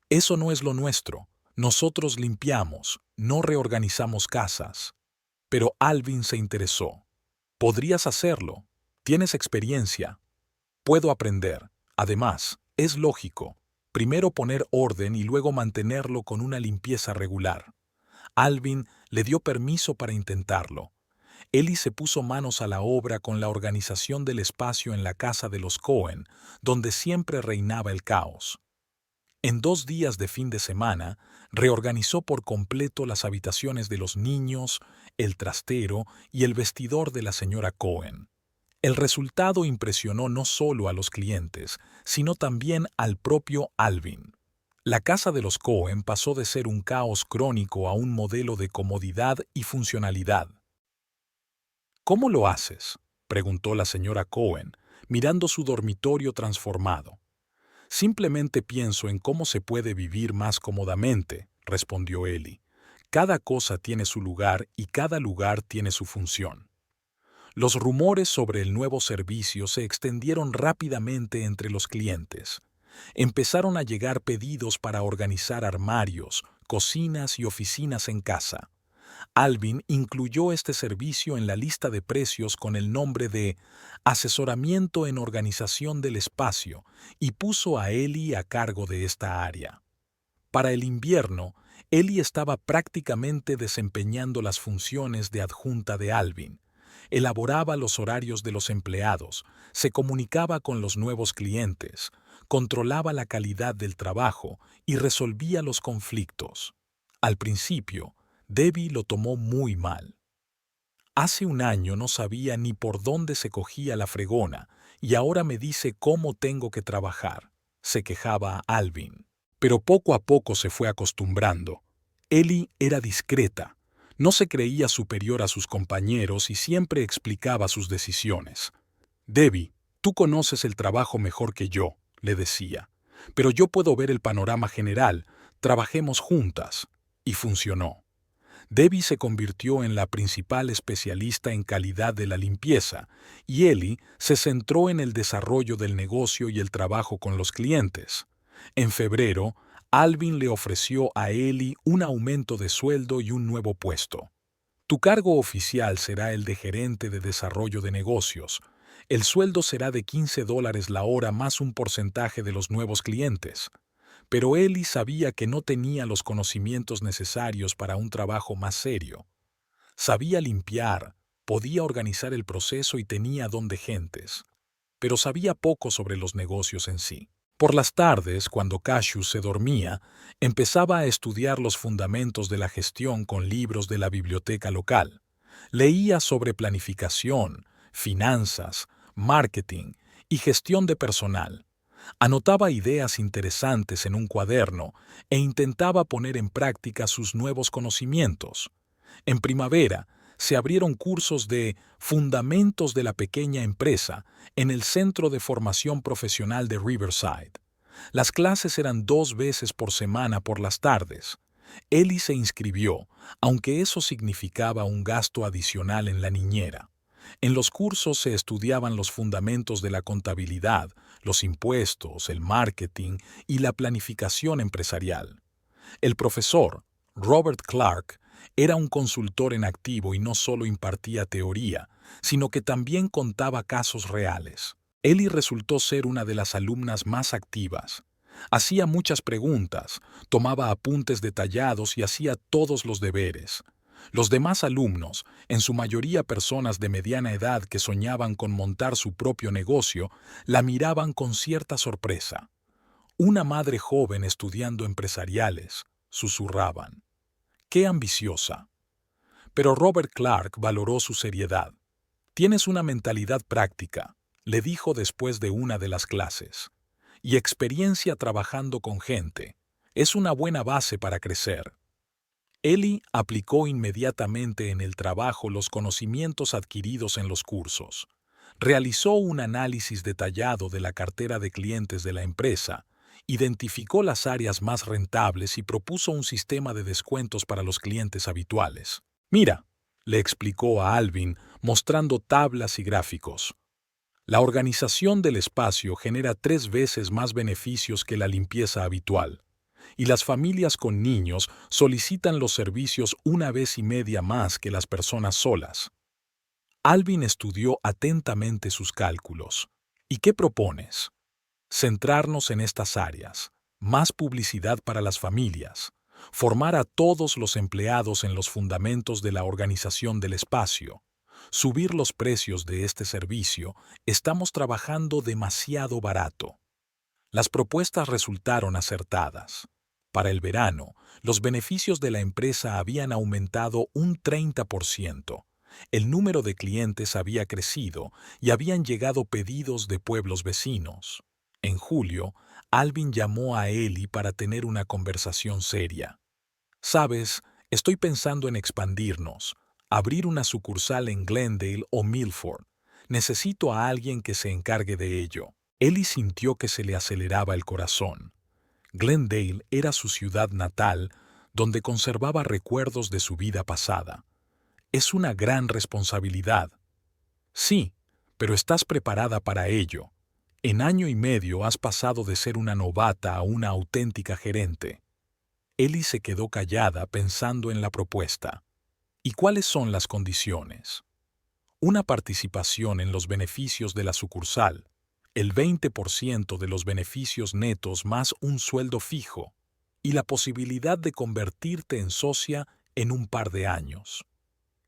Eso no es lo nuestro. Nosotros limpiamos, no reorganizamos casas. Pero Alvin se interesó. Podrías hacerlo. Tienes experiencia. Puedo aprender. Además, es lógico. Primero poner orden y luego mantenerlo con una limpieza regular. Alvin le dio permiso para intentarlo. Ellie se puso manos a la obra con la organización del espacio en la casa de los Cohen, donde siempre reinaba el caos. En 2 días de fin de semana, reorganizó por completo las habitaciones de los niños, el trastero y el vestidor de la señora Cohen. El resultado impresionó no solo a los clientes, sino también al propio Alvin. La casa de los Cohen pasó de ser un caos crónico a un modelo de comodidad y funcionalidad. ¿Cómo lo haces?, preguntó la señora Cohen, mirando su dormitorio transformado. Simplemente pienso en cómo se puede vivir más cómodamente, respondió Ellie. Cada cosa tiene su lugar y cada lugar tiene su función. Los rumores sobre el nuevo servicio se extendieron rápidamente entre los clientes. Empezaron a llegar pedidos para organizar armarios, cocinas y oficinas en casa. Alvin incluyó este servicio en la lista de precios con el nombre de Asesoramiento en Organización del Espacio y puso a Ellie a cargo de esta área. Para el invierno, Ellie estaba prácticamente desempeñando las funciones de adjunta de Alvin. Elaboraba los horarios de los empleados, se comunicaba con los nuevos clientes, controlaba la calidad del trabajo y resolvía los conflictos. Al principio, Debbie lo tomó muy mal. Hace un año no sabía ni por dónde se cogía la fregona y ahora me dice cómo tengo que trabajar, se quejaba Alvin. Pero poco a poco se fue acostumbrando. Ellie era discreta, no se creía superior a sus compañeros y siempre explicaba sus decisiones. Debbie, Tú conoces el trabajo mejor que yo, le decía, pero yo puedo ver el panorama general, trabajemos juntas. Y funcionó. Debbie se convirtió en la principal especialista en calidad de la limpieza, y Ellie se centró en el desarrollo del negocio y el trabajo con los clientes. En febrero, Alvin le ofreció a Ellie un aumento de sueldo y un nuevo puesto. Tu cargo oficial será el de gerente de desarrollo de negocios. El sueldo será de $15 la hora más un porcentaje de los nuevos clientes. Pero Ellie sabía que no tenía los conocimientos necesarios para un trabajo más serio. Sabía limpiar, podía organizar el proceso y tenía don de gentes, pero sabía poco sobre los negocios en sí. Por las tardes, cuando Cassius se dormía, empezaba a estudiar los fundamentos de la gestión con libros de la biblioteca local. Leía sobre planificación, finanzas, marketing y gestión de personal. Anotaba ideas interesantes en un cuaderno e intentaba poner en práctica sus nuevos conocimientos. En primavera, se abrieron cursos de Fundamentos de la Pequeña Empresa en el Centro de Formación Profesional de Riverside. Las clases eran 2 veces por semana por las tardes. Ellie se inscribió, aunque eso significaba un gasto adicional en la niñera. En los cursos se estudiaban los fundamentos de la contabilidad, los impuestos, el marketing y la planificación empresarial. El profesor, Robert Clark, era un consultor en activo y no solo impartía teoría, sino que también contaba casos reales. Ellie resultó ser una de las alumnas más activas. Hacía muchas preguntas, tomaba apuntes detallados y hacía todos los deberes. Los demás alumnos, en su mayoría personas de mediana edad que soñaban con montar su propio negocio, la miraban con cierta sorpresa. Una madre joven estudiando empresariales, susurraban. ¡Qué ambiciosa! Pero Robert Clark valoró su seriedad. Tienes una mentalidad práctica, le dijo después de una de las clases, y experiencia trabajando con gente. Es una buena base para crecer. Ellie aplicó inmediatamente en el trabajo los conocimientos adquiridos en los cursos. Realizó un análisis detallado de la cartera de clientes de la empresa, identificó las áreas más rentables y propuso un sistema de descuentos para los clientes habituales. Mira, le explicó a Alvin, mostrando tablas y gráficos. La organización del espacio genera 3 veces más beneficios que la limpieza habitual. Y las familias con niños solicitan los servicios 1,5 veces más que las personas solas. Alvin estudió atentamente sus cálculos. ¿Y qué propones? Centrarnos en estas áreas, más publicidad para las familias, formar a todos los empleados en los fundamentos de la organización del espacio, subir los precios de este servicio, estamos trabajando demasiado barato. Las propuestas resultaron acertadas. Para el verano, los beneficios de la empresa habían aumentado un 30%. El número de clientes había crecido y habían llegado pedidos de pueblos vecinos. En julio, Alvin llamó a Ellie para tener una conversación seria. Sabes, estoy pensando en expandirnos, abrir una sucursal en Glendale o Milford. Necesito a alguien que se encargue de ello. Ellie sintió que se le aceleraba el corazón. Glendale era su ciudad natal, donde conservaba recuerdos de su vida pasada. Es una gran responsabilidad. Sí, pero estás preparada para ello. En 1 año y medio has pasado de ser una novata a una auténtica gerente. Ellie se quedó callada pensando en la propuesta. ¿Y cuáles son las condiciones? Una participación en los beneficios de la sucursal, el 20% de los beneficios netos más un sueldo fijo, y la posibilidad de convertirte en socia en un par de años.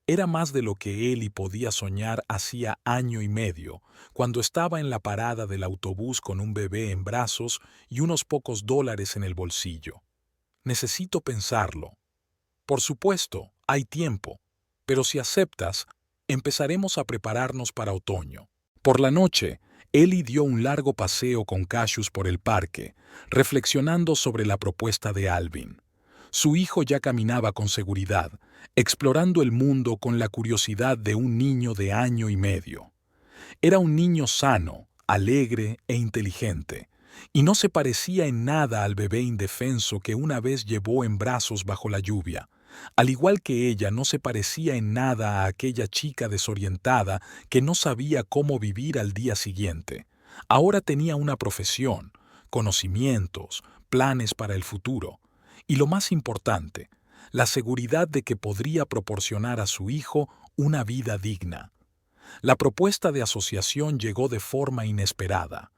Era más de lo que Ellie podía soñar hacía 1 año y medio, cuando estaba en la parada del autobús con un bebé en brazos y unos pocos dólares en el bolsillo. Necesito pensarlo. Por supuesto, hay tiempo, pero si aceptas, empezaremos a prepararnos para otoño. Por la noche, Ellie dio un largo paseo con Cassius por el parque, reflexionando sobre la propuesta de Alvin. Su hijo ya caminaba con seguridad, explorando el mundo con la curiosidad de un niño de 1 año y medio. Era un niño sano, alegre e inteligente, y no se parecía en nada al bebé indefenso que una vez llevó en brazos bajo la lluvia. Al igual que ella, no se parecía en nada a aquella chica desorientada que no sabía cómo vivir al día siguiente. Ahora tenía una profesión, conocimientos, planes para el futuro, y lo más importante, la seguridad de que podría proporcionar a su hijo una vida digna. La propuesta de asociación llegó de forma inesperada.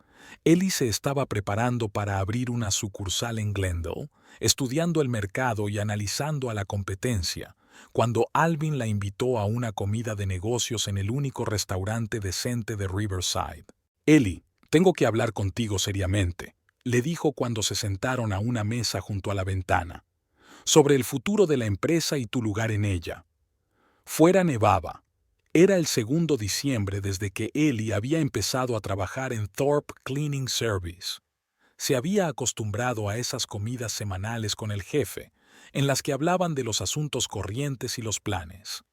Ellie se estaba preparando para abrir una sucursal en Glendale, estudiando el mercado y analizando a la competencia, cuando Alvin la invitó a una comida de negocios en el único restaurante decente de Riverside. Ellie, tengo que hablar contigo seriamente, le dijo cuando se sentaron a una mesa junto a la ventana, sobre el futuro de la empresa y tu lugar en ella. Fuera nevaba. Era el 2 de diciembre desde que Ellie había empezado a trabajar en Thorpe Cleaning Service. Se había acostumbrado a esas comidas semanales con el jefe, en las que hablaban de los asuntos corrientes y los planes.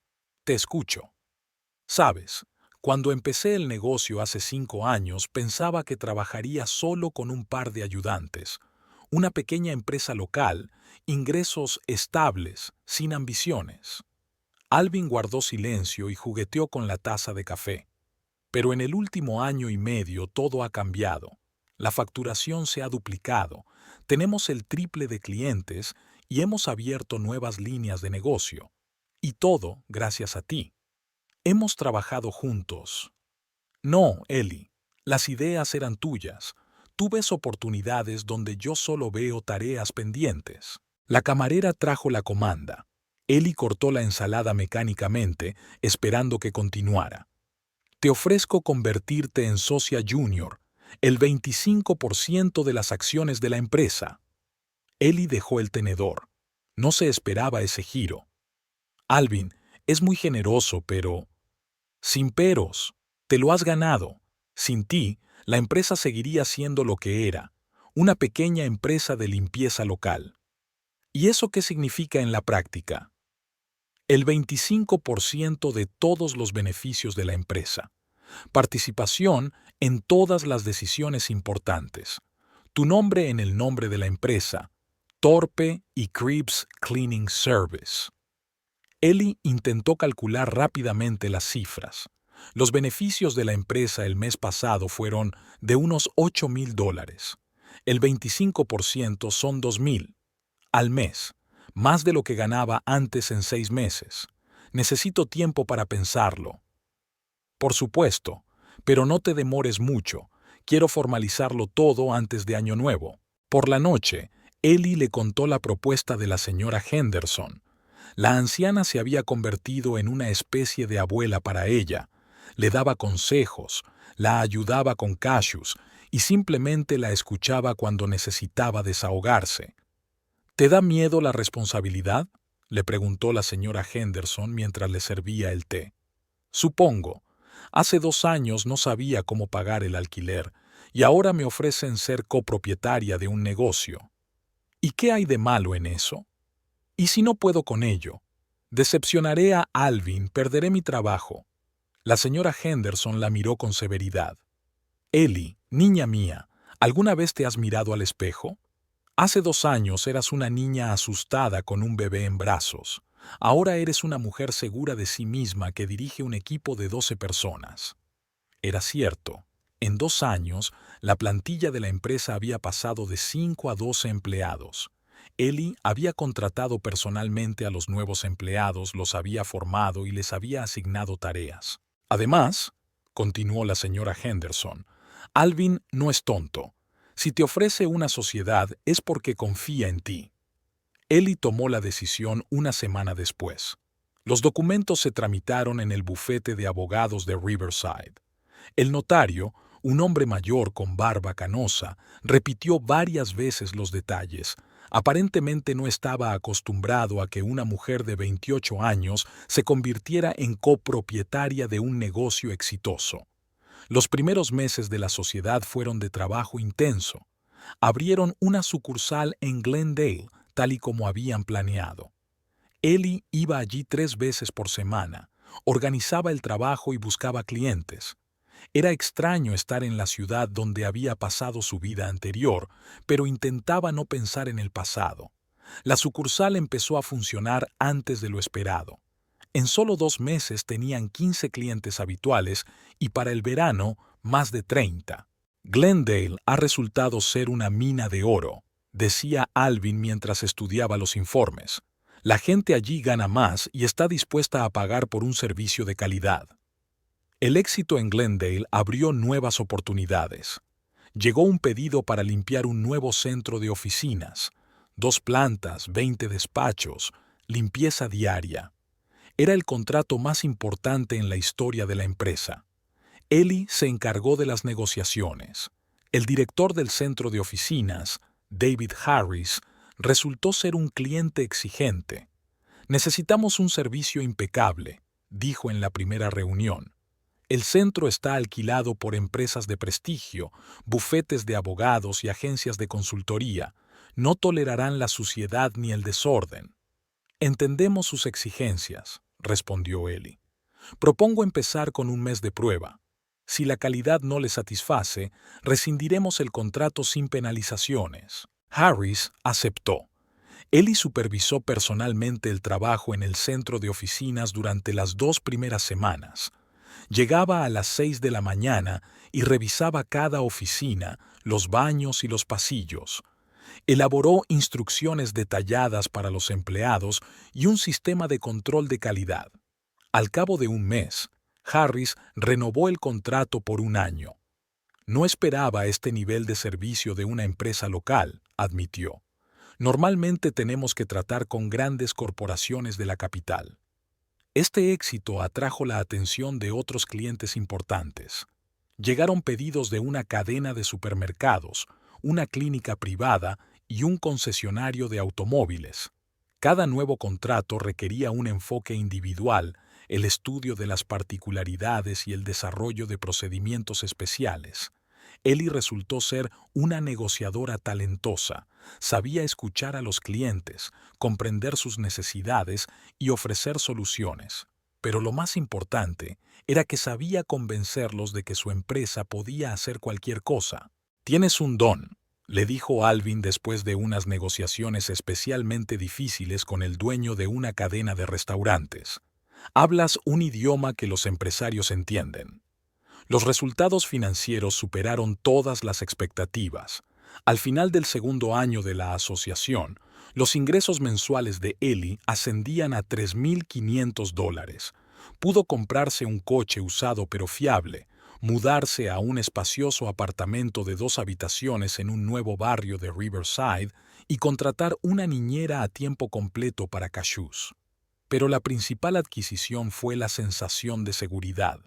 Te escucho. Sabes, cuando empecé el negocio hace 5 años pensaba que trabajaría solo con un par de ayudantes, una pequeña empresa local, ingresos estables, sin ambiciones. Alvin guardó silencio y jugueteó con la taza de café. Pero en el último año y medio todo ha cambiado. La facturación se ha duplicado, tenemos el triple de clientes y hemos abierto nuevas líneas de negocio. Y todo gracias a ti. Hemos trabajado juntos. No, Ellie, las ideas eran tuyas. Tú ves oportunidades donde yo solo veo tareas pendientes. La camarera trajo la comanda. Ellie cortó la ensalada mecánicamente, esperando que continuara. Te ofrezco convertirte en socia junior, el 25% de las acciones de la empresa. Ellie dejó el tenedor. No se esperaba ese giro. Alvin, es muy generoso, pero... Sin peros. Te lo has ganado. Sin ti, la empresa seguiría siendo lo que era, una pequeña empresa de limpieza local. ¿Y eso qué significa en la práctica? El 25% de todos los beneficios de la empresa. Participación en todas las decisiones importantes. Tu nombre en el nombre de la empresa. Thorpe y Krebs Cleaning Service. Ellie intentó calcular rápidamente las cifras. Los beneficios de la empresa el mes pasado fueron de unos $8,000. El 25% son $2,000 al mes, más de lo que ganaba antes en 6 meses. Necesito tiempo para pensarlo. Por supuesto, pero no te demores mucho. Quiero formalizarlo todo antes de Año Nuevo. Por la noche, Ellie le contó la propuesta de la señora Henderson. La anciana se había convertido en una especie de abuela para ella. Le daba consejos, la ayudaba con cashews y simplemente la escuchaba cuando necesitaba desahogarse. ¿Te da miedo la responsabilidad?, le preguntó la señora Henderson mientras le servía el té. Supongo. Hace 2 años no sabía cómo pagar el alquiler y ahora me ofrecen ser copropietaria de un negocio. ¿Y qué hay de malo en eso? ¿Y si no puedo con ello? Decepcionaré a Alvin, perderé mi trabajo. La señora Henderson la miró con severidad. Ellie, niña mía, ¿alguna vez te has mirado al espejo? Hace 2 años eras una niña asustada con un bebé en brazos. Ahora eres una mujer segura de sí misma que dirige un equipo de 12 personas. Era cierto. En 2 años, la plantilla de la empresa había pasado de 5 a 12 empleados. Ellie había contratado personalmente a los nuevos empleados, los había formado y les había asignado tareas. Además, continuó la señora Henderson, Alvin no es tonto. Si te ofrece una sociedad es porque confía en ti. Ellie tomó la decisión una semana después. Los documentos se tramitaron en el bufete de abogados de Riverside. El notario, un hombre mayor con barba canosa, repitió varias veces los detalles. Aparentemente no estaba acostumbrado a que una mujer de 28 años se convirtiera en copropietaria de un negocio exitoso. Los primeros meses de la sociedad fueron de trabajo intenso. Abrieron una sucursal en Glendale, tal y como habían planeado. Ellie iba allí 3 veces por semana, organizaba el trabajo y buscaba clientes. Era extraño estar en la ciudad donde había pasado su vida anterior, pero intentaba no pensar en el pasado. La sucursal empezó a funcionar antes de lo esperado. En solo 2 meses tenían 15 clientes habituales y para el verano más de 30. Glendale ha resultado ser una mina de oro, decía Alvin mientras estudiaba los informes. La gente allí gana más y está dispuesta a pagar por un servicio de calidad. El éxito en Glendale abrió nuevas oportunidades. Llegó un pedido para limpiar un nuevo centro de oficinas, 2 plantas, 20 despachos, limpieza diaria. Era el contrato más importante en la historia de la empresa. Eli se encargó de las negociaciones. El director del centro de oficinas, David Harris, resultó ser un cliente exigente. Necesitamos un servicio impecable, dijo en la primera reunión. El centro está alquilado por empresas de prestigio, bufetes de abogados y agencias de consultoría. No tolerarán la suciedad ni el desorden. Entendemos sus exigencias, respondió Eli. Propongo empezar con un mes de prueba. Si la calidad no le satisface, rescindiremos el contrato sin penalizaciones. Harris aceptó. Eli supervisó personalmente el trabajo en el centro de oficinas durante las 2 primeras semanas. Llegaba a las 6 de la mañana y revisaba cada oficina, los baños y los pasillos. Elaboró instrucciones detalladas para los empleados y un sistema de control de calidad. Al cabo de un mes, Harris renovó el contrato por un año. No esperaba este nivel de servicio de una empresa local, admitió. Normalmente tenemos que tratar con grandes corporaciones de la capital. Este éxito atrajo la atención de otros clientes importantes. Llegaron pedidos de una cadena de supermercados, una clínica privada y un concesionario de automóviles. Cada nuevo contrato requería un enfoque individual, el estudio de las particularidades y el desarrollo de procedimientos especiales. Eli resultó ser una negociadora talentosa. Sabía escuchar a los clientes, comprender sus necesidades y ofrecer soluciones. Pero lo más importante era que sabía convencerlos de que su empresa podía hacer cualquier cosa. «Tienes un don», le dijo Alvin después de unas negociaciones especialmente difíciles con el dueño de una cadena de restaurantes. «Hablas un idioma que los empresarios entienden». Los resultados financieros superaron todas las expectativas. Al final del segundo año de la asociación, los ingresos mensuales de Eli ascendían a $3,500. Pudo comprarse un coche usado pero fiable, mudarse a un espacioso apartamento de 2 habitaciones en un nuevo barrio de Riverside y contratar una niñera a tiempo completo para Cashews. Pero la principal adquisición fue la sensación de seguridad.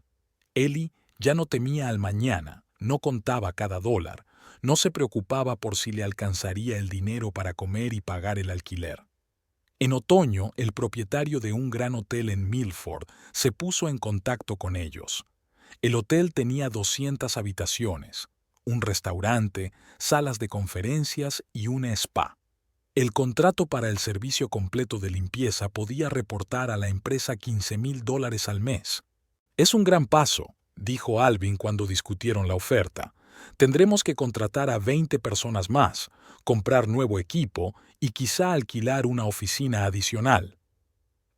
Eli ya no temía al mañana, no contaba cada dólar, no se preocupaba por si le alcanzaría el dinero para comer y pagar el alquiler. En otoño, el propietario de un gran hotel en Milford se puso en contacto con ellos. El hotel tenía 200 habitaciones, un restaurante, salas de conferencias y un spa. El contrato para el servicio completo de limpieza podía reportar a la empresa $15,000 al mes. «Es un gran paso», dijo Alvin cuando discutieron la oferta. «Tendremos que contratar a 20 personas más, comprar nuevo equipo y quizá alquilar una oficina adicional».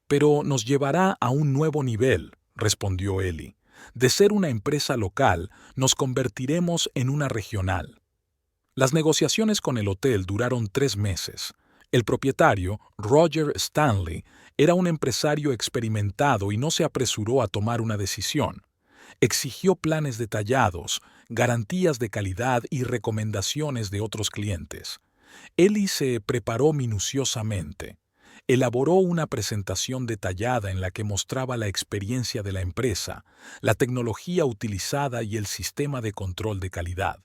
«Pero nos llevará a un nuevo nivel», respondió Eli. «De ser una empresa local, nos convertiremos en una regional». Las negociaciones con el hotel duraron 3 meses. El propietario, Roger Stanley, era un empresario experimentado y no se apresuró a tomar una decisión. Exigió planes detallados, garantías de calidad y recomendaciones de otros clientes. Eli se preparó minuciosamente. Elaboró una presentación detallada en la que mostraba la experiencia de la empresa, la tecnología utilizada y el sistema de control de calidad.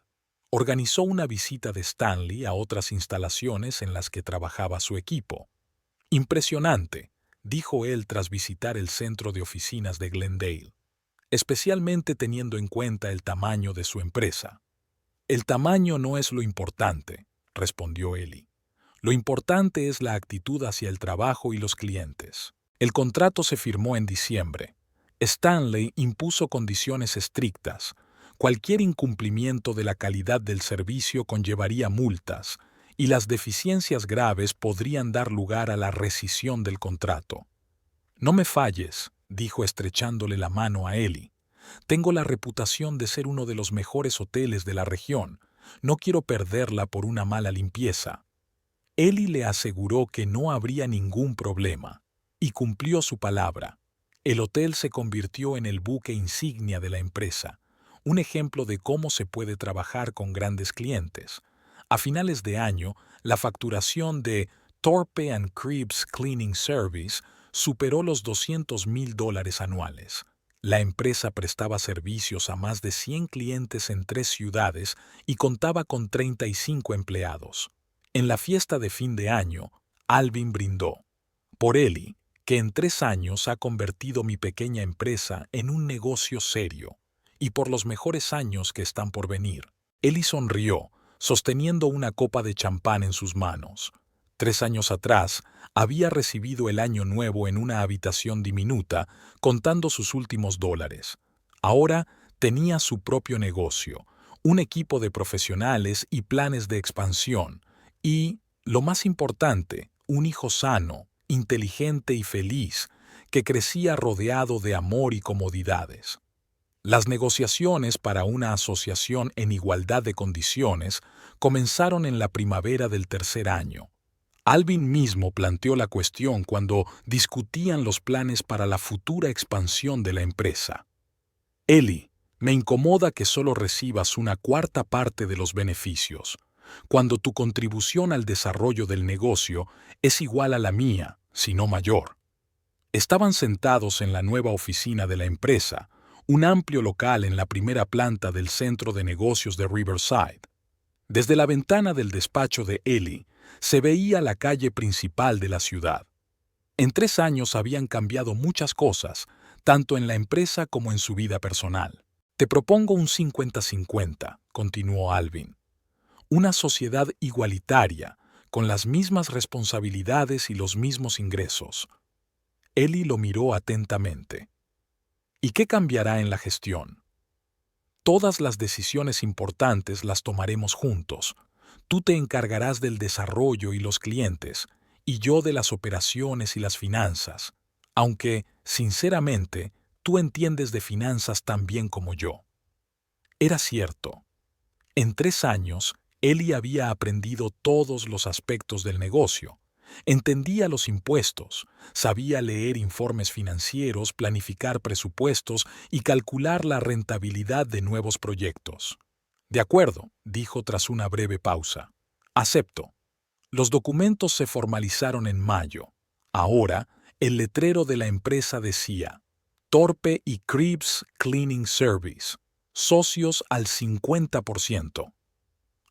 Organizó una visita de Stanley a otras instalaciones en las que trabajaba su equipo. «Impresionante», dijo él tras visitar el centro de oficinas de Glendale, especialmente teniendo en cuenta el tamaño de su empresa. «El tamaño no es lo importante», respondió Eli. «Lo importante es la actitud hacia el trabajo y los clientes». El contrato se firmó en diciembre. Stanley impuso condiciones estrictas. Cualquier incumplimiento de la calidad del servicio conllevaría multas, y las deficiencias graves podrían dar lugar a la rescisión del contrato. «No me falles», dijo estrechándole la mano a Ellie. «Tengo la reputación de ser uno de los mejores hoteles de la región. No quiero perderla por una mala limpieza». Ellie le aseguró que no habría ningún problema, y cumplió su palabra. El hotel se convirtió en el buque insignia de la empresa, un ejemplo de cómo se puede trabajar con grandes clientes. A finales de año, la facturación de Thorpe and Cribs Cleaning Service superó los $200,000 anuales. La empresa prestaba servicios a más de 100 clientes en 3 ciudades y contaba con 35 empleados. En la fiesta de fin de año, Alvin brindó por Ellie, que en 3 años ha convertido mi pequeña empresa en un negocio serio, y por los mejores años que están por venir. Ellie sonrió, sosteniendo una copa de champán en sus manos. 3 años atrás, había recibido el año nuevo en una habitación diminuta, contando sus últimos $. Ahora tenía su propio negocio, un equipo de profesionales y planes de expansión, y, lo más importante, un hijo sano, inteligente y feliz, que crecía rodeado de amor y comodidades. Las negociaciones para una asociación en igualdad de condiciones comenzaron en la primavera del 3er año. Alvin mismo planteó la cuestión cuando discutían los planes para la futura expansión de la empresa. «Ellie, me incomoda que solo recibas una cuarta parte de los beneficios, cuando tu contribución al desarrollo del negocio es igual a la mía, si no mayor». Estaban sentados en la nueva oficina de la empresa, un amplio local en la primera planta del centro de negocios de Riverside. Desde la ventana del despacho de Ellie se veía la calle principal de la ciudad. En 3 años habían cambiado muchas cosas, tanto en la empresa como en su vida personal. «Te propongo un 50-50», continuó Alvin. «Una sociedad igualitaria, con las mismas responsabilidades y los mismos ingresos». Ellie lo miró atentamente. «¿Y qué cambiará en la gestión?» «Todas las decisiones importantes las tomaremos juntos. Tú te encargarás del desarrollo y los clientes, y yo de las operaciones y las finanzas, aunque, sinceramente, tú entiendes de finanzas tan bien como yo». Era cierto. En 3 años, Ellie había aprendido todos los aspectos del negocio. Entendía los impuestos, sabía leer informes financieros, planificar presupuestos y calcular la rentabilidad de nuevos proyectos. «De acuerdo», dijo tras una breve pausa. «Acepto». Los documentos se formalizaron en mayo. Ahora, el letrero de la empresa decía: «Thorpe y Cribs Cleaning Service, socios al 50%.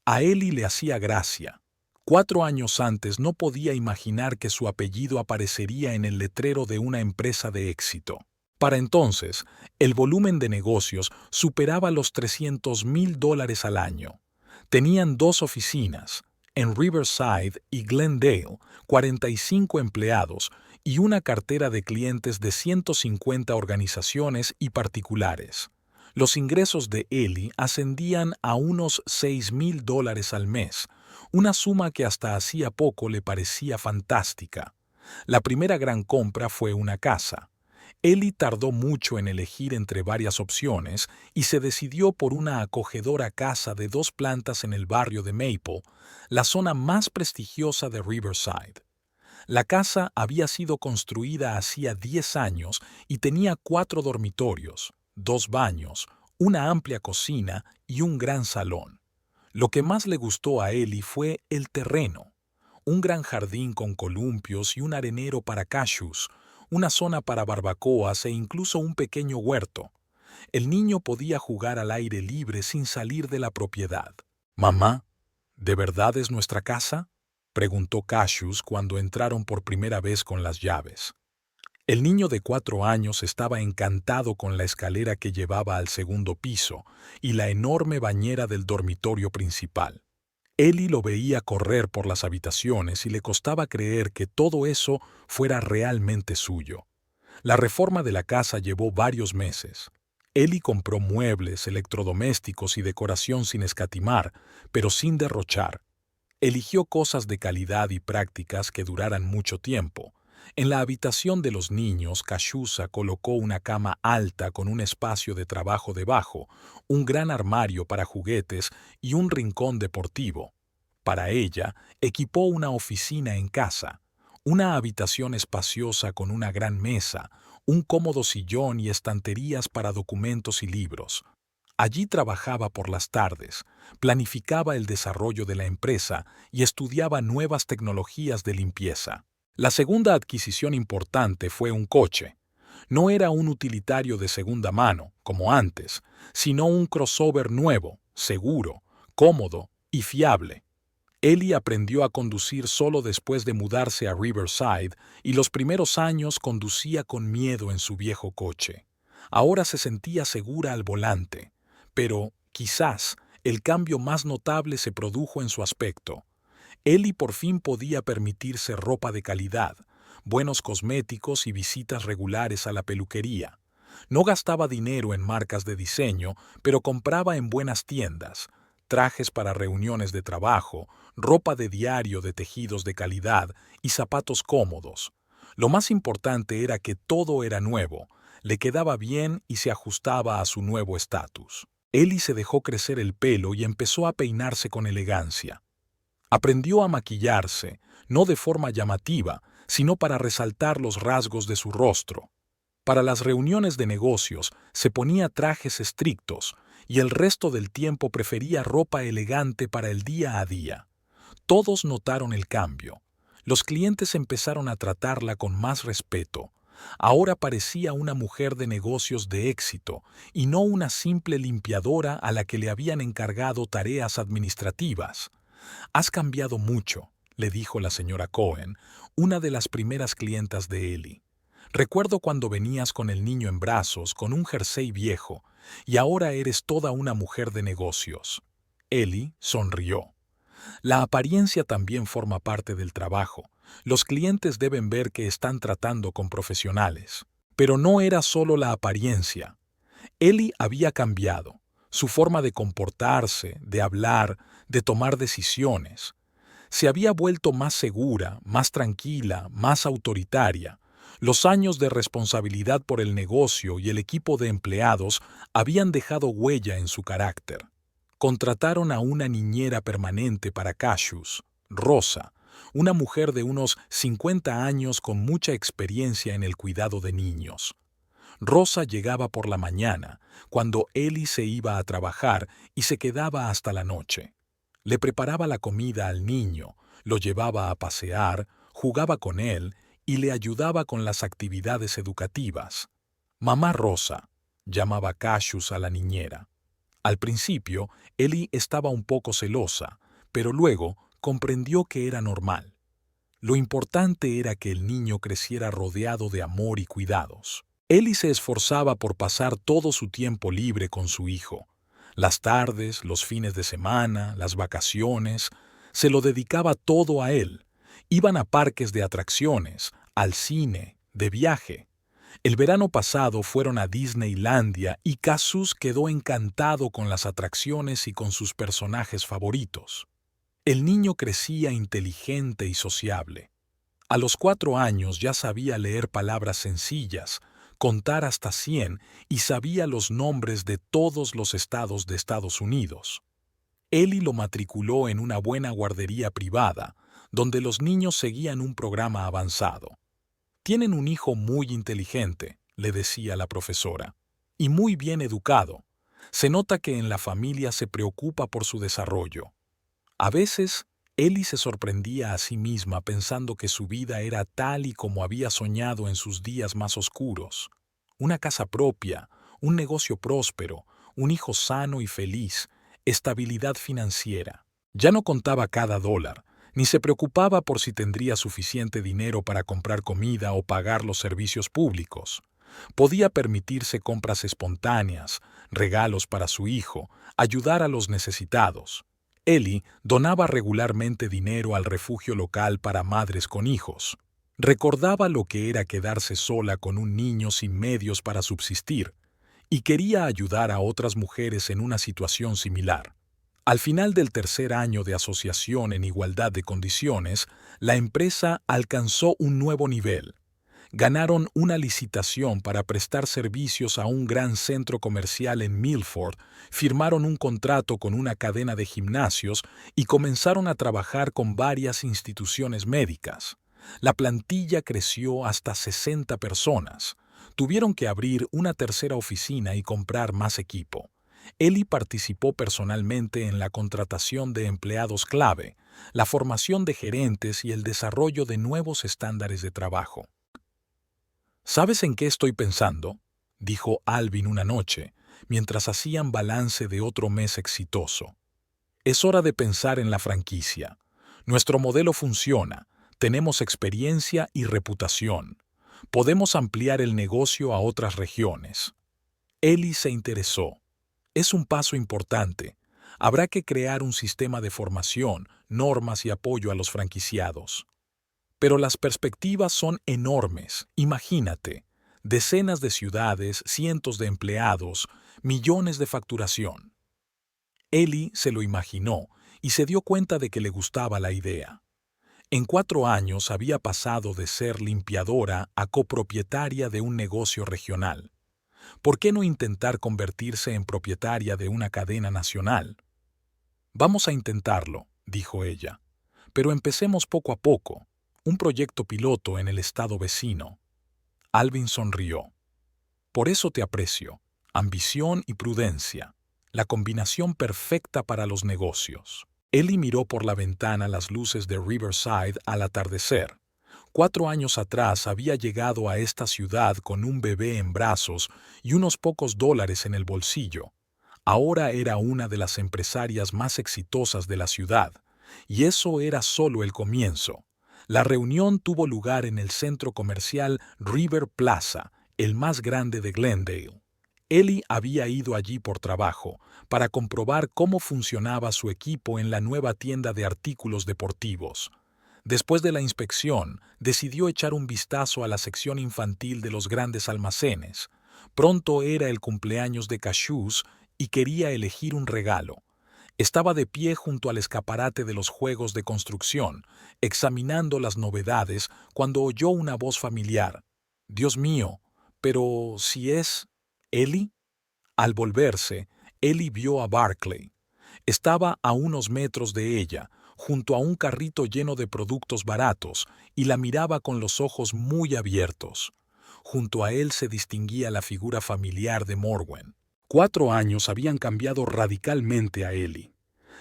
A Ellie le hacía gracia. 4 años antes no podía imaginar que su apellido aparecería en el letrero de una empresa de éxito. Para entonces, el volumen de negocios superaba los $300,000 al año. Tenían 2 oficinas, en Riverside y Glendale, 45 empleados y una cartera de clientes de 150 organizaciones y particulares. Los ingresos de Ellie ascendían a unos $6,000 al mes, una suma que hasta hacía poco le parecía fantástica. La primera gran compra fue una casa. Ellie tardó mucho en elegir entre varias opciones y se decidió por una acogedora casa de 2 plantas en el barrio de Maple, la zona más prestigiosa de Riverside. La casa había sido construida hacía 10 años y tenía 4 dormitorios, 2 baños, una amplia cocina y un gran salón. Lo que más le gustó a Ellie fue el terreno. Un gran jardín con columpios y un arenero para cashews, una zona para barbacoas e incluso un pequeño huerto. El niño podía jugar al aire libre sin salir de la propiedad. «Mamá, ¿de verdad es nuestra casa?», preguntó Cassius cuando entraron por primera vez con las llaves. El niño de 4 años estaba encantado con la escalera que llevaba al segundo piso y la enorme bañera del dormitorio principal. Ellie lo veía correr por las habitaciones y le costaba creer que todo eso fuera realmente suyo. La reforma de la casa llevó varios meses. Ellie compró muebles, electrodomésticos y decoración sin escatimar, pero sin derrochar. Eligió cosas de calidad y prácticas que duraran mucho tiempo. En la habitación de los niños, Kazusa colocó una cama alta con un espacio de trabajo debajo, un gran armario para juguetes y un rincón deportivo. Para ella, equipó una oficina en casa, una habitación espaciosa con una gran mesa, un cómodo sillón y estanterías para documentos y libros. Allí trabajaba por las tardes, planificaba el desarrollo de la empresa y estudiaba nuevas tecnologías de limpieza. La segunda adquisición importante fue un coche. No era un utilitario de segunda mano, como antes, sino un crossover nuevo, seguro, cómodo y fiable. Ellie aprendió a conducir solo después de mudarse a Riverside y los primeros años conducía con miedo en su viejo coche. Ahora se sentía segura al volante, pero quizás el cambio más notable se produjo en su aspecto. Ellie por fin podía permitirse ropa de calidad, buenos cosméticos y visitas regulares a la peluquería. No gastaba dinero en marcas de diseño, pero compraba en buenas tiendas, trajes para reuniones de trabajo, ropa de diario de tejidos de calidad y zapatos cómodos. Lo más importante era que todo era nuevo, le quedaba bien y se ajustaba a su nuevo estatus. Ellie se dejó crecer el pelo y empezó a peinarse con elegancia. Aprendió a maquillarse, no de forma llamativa, sino para resaltar los rasgos de su rostro. Para las reuniones de negocios se ponía trajes estrictos y el resto del tiempo prefería ropa elegante para el día a día. Todos notaron el cambio. Los clientes empezaron a tratarla con más respeto. Ahora parecía una mujer de negocios de éxito y no una simple limpiadora a la que le habían encargado tareas administrativas. «Has cambiado mucho», le dijo la señora Cohen, una de las primeras clientas de Ellie. «Recuerdo cuando venías con el niño en brazos, con un jersey viejo, y ahora eres toda una mujer de negocios». Ellie sonrió. La apariencia también forma parte del trabajo. Los clientes deben ver que están tratando con profesionales. Pero no era solo la apariencia. Ellie había cambiado. Su forma de comportarse, de hablar, de tomar decisiones. Se había vuelto más segura, más tranquila, más autoritaria. Los años de responsabilidad por el negocio y el equipo de empleados habían dejado huella en su carácter. Contrataron a una niñera permanente para Cassius, Rosa, una mujer de unos 50 años con mucha experiencia en el cuidado de niños. Rosa llegaba por la mañana, cuando Ellie se iba a trabajar y se quedaba hasta la noche. Le preparaba la comida al niño, lo llevaba a pasear, jugaba con él y le ayudaba con las actividades educativas. «Mamá Rosa», llamaba Cassius a la niñera. Al principio, Ellie estaba un poco celosa, pero luego comprendió que era normal. Lo importante era que el niño creciera rodeado de amor y cuidados. Ellie se esforzaba por pasar todo su tiempo libre con su hijo. Las tardes, los fines de semana, las vacaciones, se lo dedicaba todo a él. Iban a parques de atracciones, al cine, de viaje. El verano pasado fueron a Disneylandia y Cassius quedó encantado con las atracciones y con sus personajes favoritos. El niño crecía inteligente y sociable. A los 4 años ya sabía leer palabras sencillas, contar hasta 100 y sabía los nombres de todos los estados de Estados Unidos. Ellie lo matriculó en una buena guardería privada, donde los niños seguían un programa avanzado. «Tienen un hijo muy inteligente», le decía la profesora, «y muy bien educado. Se nota que en la familia se preocupa por su desarrollo». A veces, Ellie se sorprendía a sí misma pensando que su vida era tal y como había soñado en sus días más oscuros. Una casa propia, un negocio próspero, un hijo sano y feliz, estabilidad financiera. Ya no contaba cada dólar, ni se preocupaba por si tendría suficiente dinero para comprar comida o pagar los servicios públicos. Podía permitirse compras espontáneas, regalos para su hijo, ayudar a los necesitados. Ellie donaba regularmente dinero al refugio local para madres con hijos. Recordaba lo que era quedarse sola con un niño sin medios para subsistir, y quería ayudar a otras mujeres en una situación similar. Al final del tercer año de asociación en igualdad de condiciones, la empresa alcanzó un nuevo nivel. Ganaron una licitación para prestar servicios a un gran centro comercial en Milford, firmaron un contrato con una cadena de gimnasios y comenzaron a trabajar con varias instituciones médicas. La plantilla creció hasta 60 personas. Tuvieron que abrir una tercera oficina y comprar más equipo. Ellie participó personalmente en la contratación de empleados clave, la formación de gerentes y el desarrollo de nuevos estándares de trabajo. ¿Sabes en qué estoy pensando?, dijo Alvin una noche, mientras hacían balance de otro mes exitoso. Es hora de pensar en la franquicia. Nuestro modelo funciona, tenemos experiencia y reputación. Podemos ampliar el negocio a otras regiones. Ellie se interesó. Es un paso importante. Habrá que crear un sistema de formación, normas y apoyo a los franquiciados. Pero las perspectivas son enormes. Imagínate, decenas de ciudades, cientos de empleados, millones de facturación. Ellie se lo imaginó y se dio cuenta de que le gustaba la idea. En 4 años había pasado de ser limpiadora a copropietaria de un negocio regional. ¿Por qué no intentar convertirse en propietaria de una cadena nacional? Vamos a intentarlo, dijo ella. Pero empecemos poco a poco. Un proyecto piloto en el estado vecino. Alvin sonrió. Por eso te aprecio. Ambición y prudencia. La combinación perfecta para los negocios. Ellie miró por la ventana las luces de Riverside al atardecer. 4 años atrás había llegado a esta ciudad con un bebé en brazos y unos pocos dólares en el bolsillo. Ahora era una de las empresarias más exitosas de la ciudad, y eso era solo el comienzo. La reunión tuvo lugar en el centro comercial River Plaza, el más grande de Glendale. Ellie había ido allí por trabajo, para comprobar cómo funcionaba su equipo en la nueva tienda de artículos deportivos. Después de la inspección, decidió echar un vistazo a la sección infantil de los grandes almacenes. Pronto era el cumpleaños de Cashews y quería elegir un regalo. Estaba de pie junto al escaparate de los juegos de construcción, examinando las novedades, cuando oyó una voz familiar. «Dios mío, pero si es... ¿Ellie?». Al volverse, Ellie vio a Barclay. Estaba a unos metros de ella, junto a un carrito lleno de productos baratos, y la miraba con los ojos muy abiertos. Junto a él se distinguía la figura familiar de Morwen. 4 años habían cambiado radicalmente a Ellie.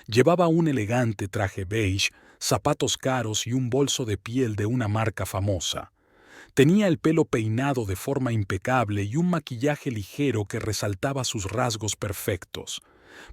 Llevaba un elegante traje beige, zapatos caros y un bolso de piel de una marca famosa. Tenía el pelo peinado de forma impecable y un maquillaje ligero que resaltaba sus rasgos perfectos.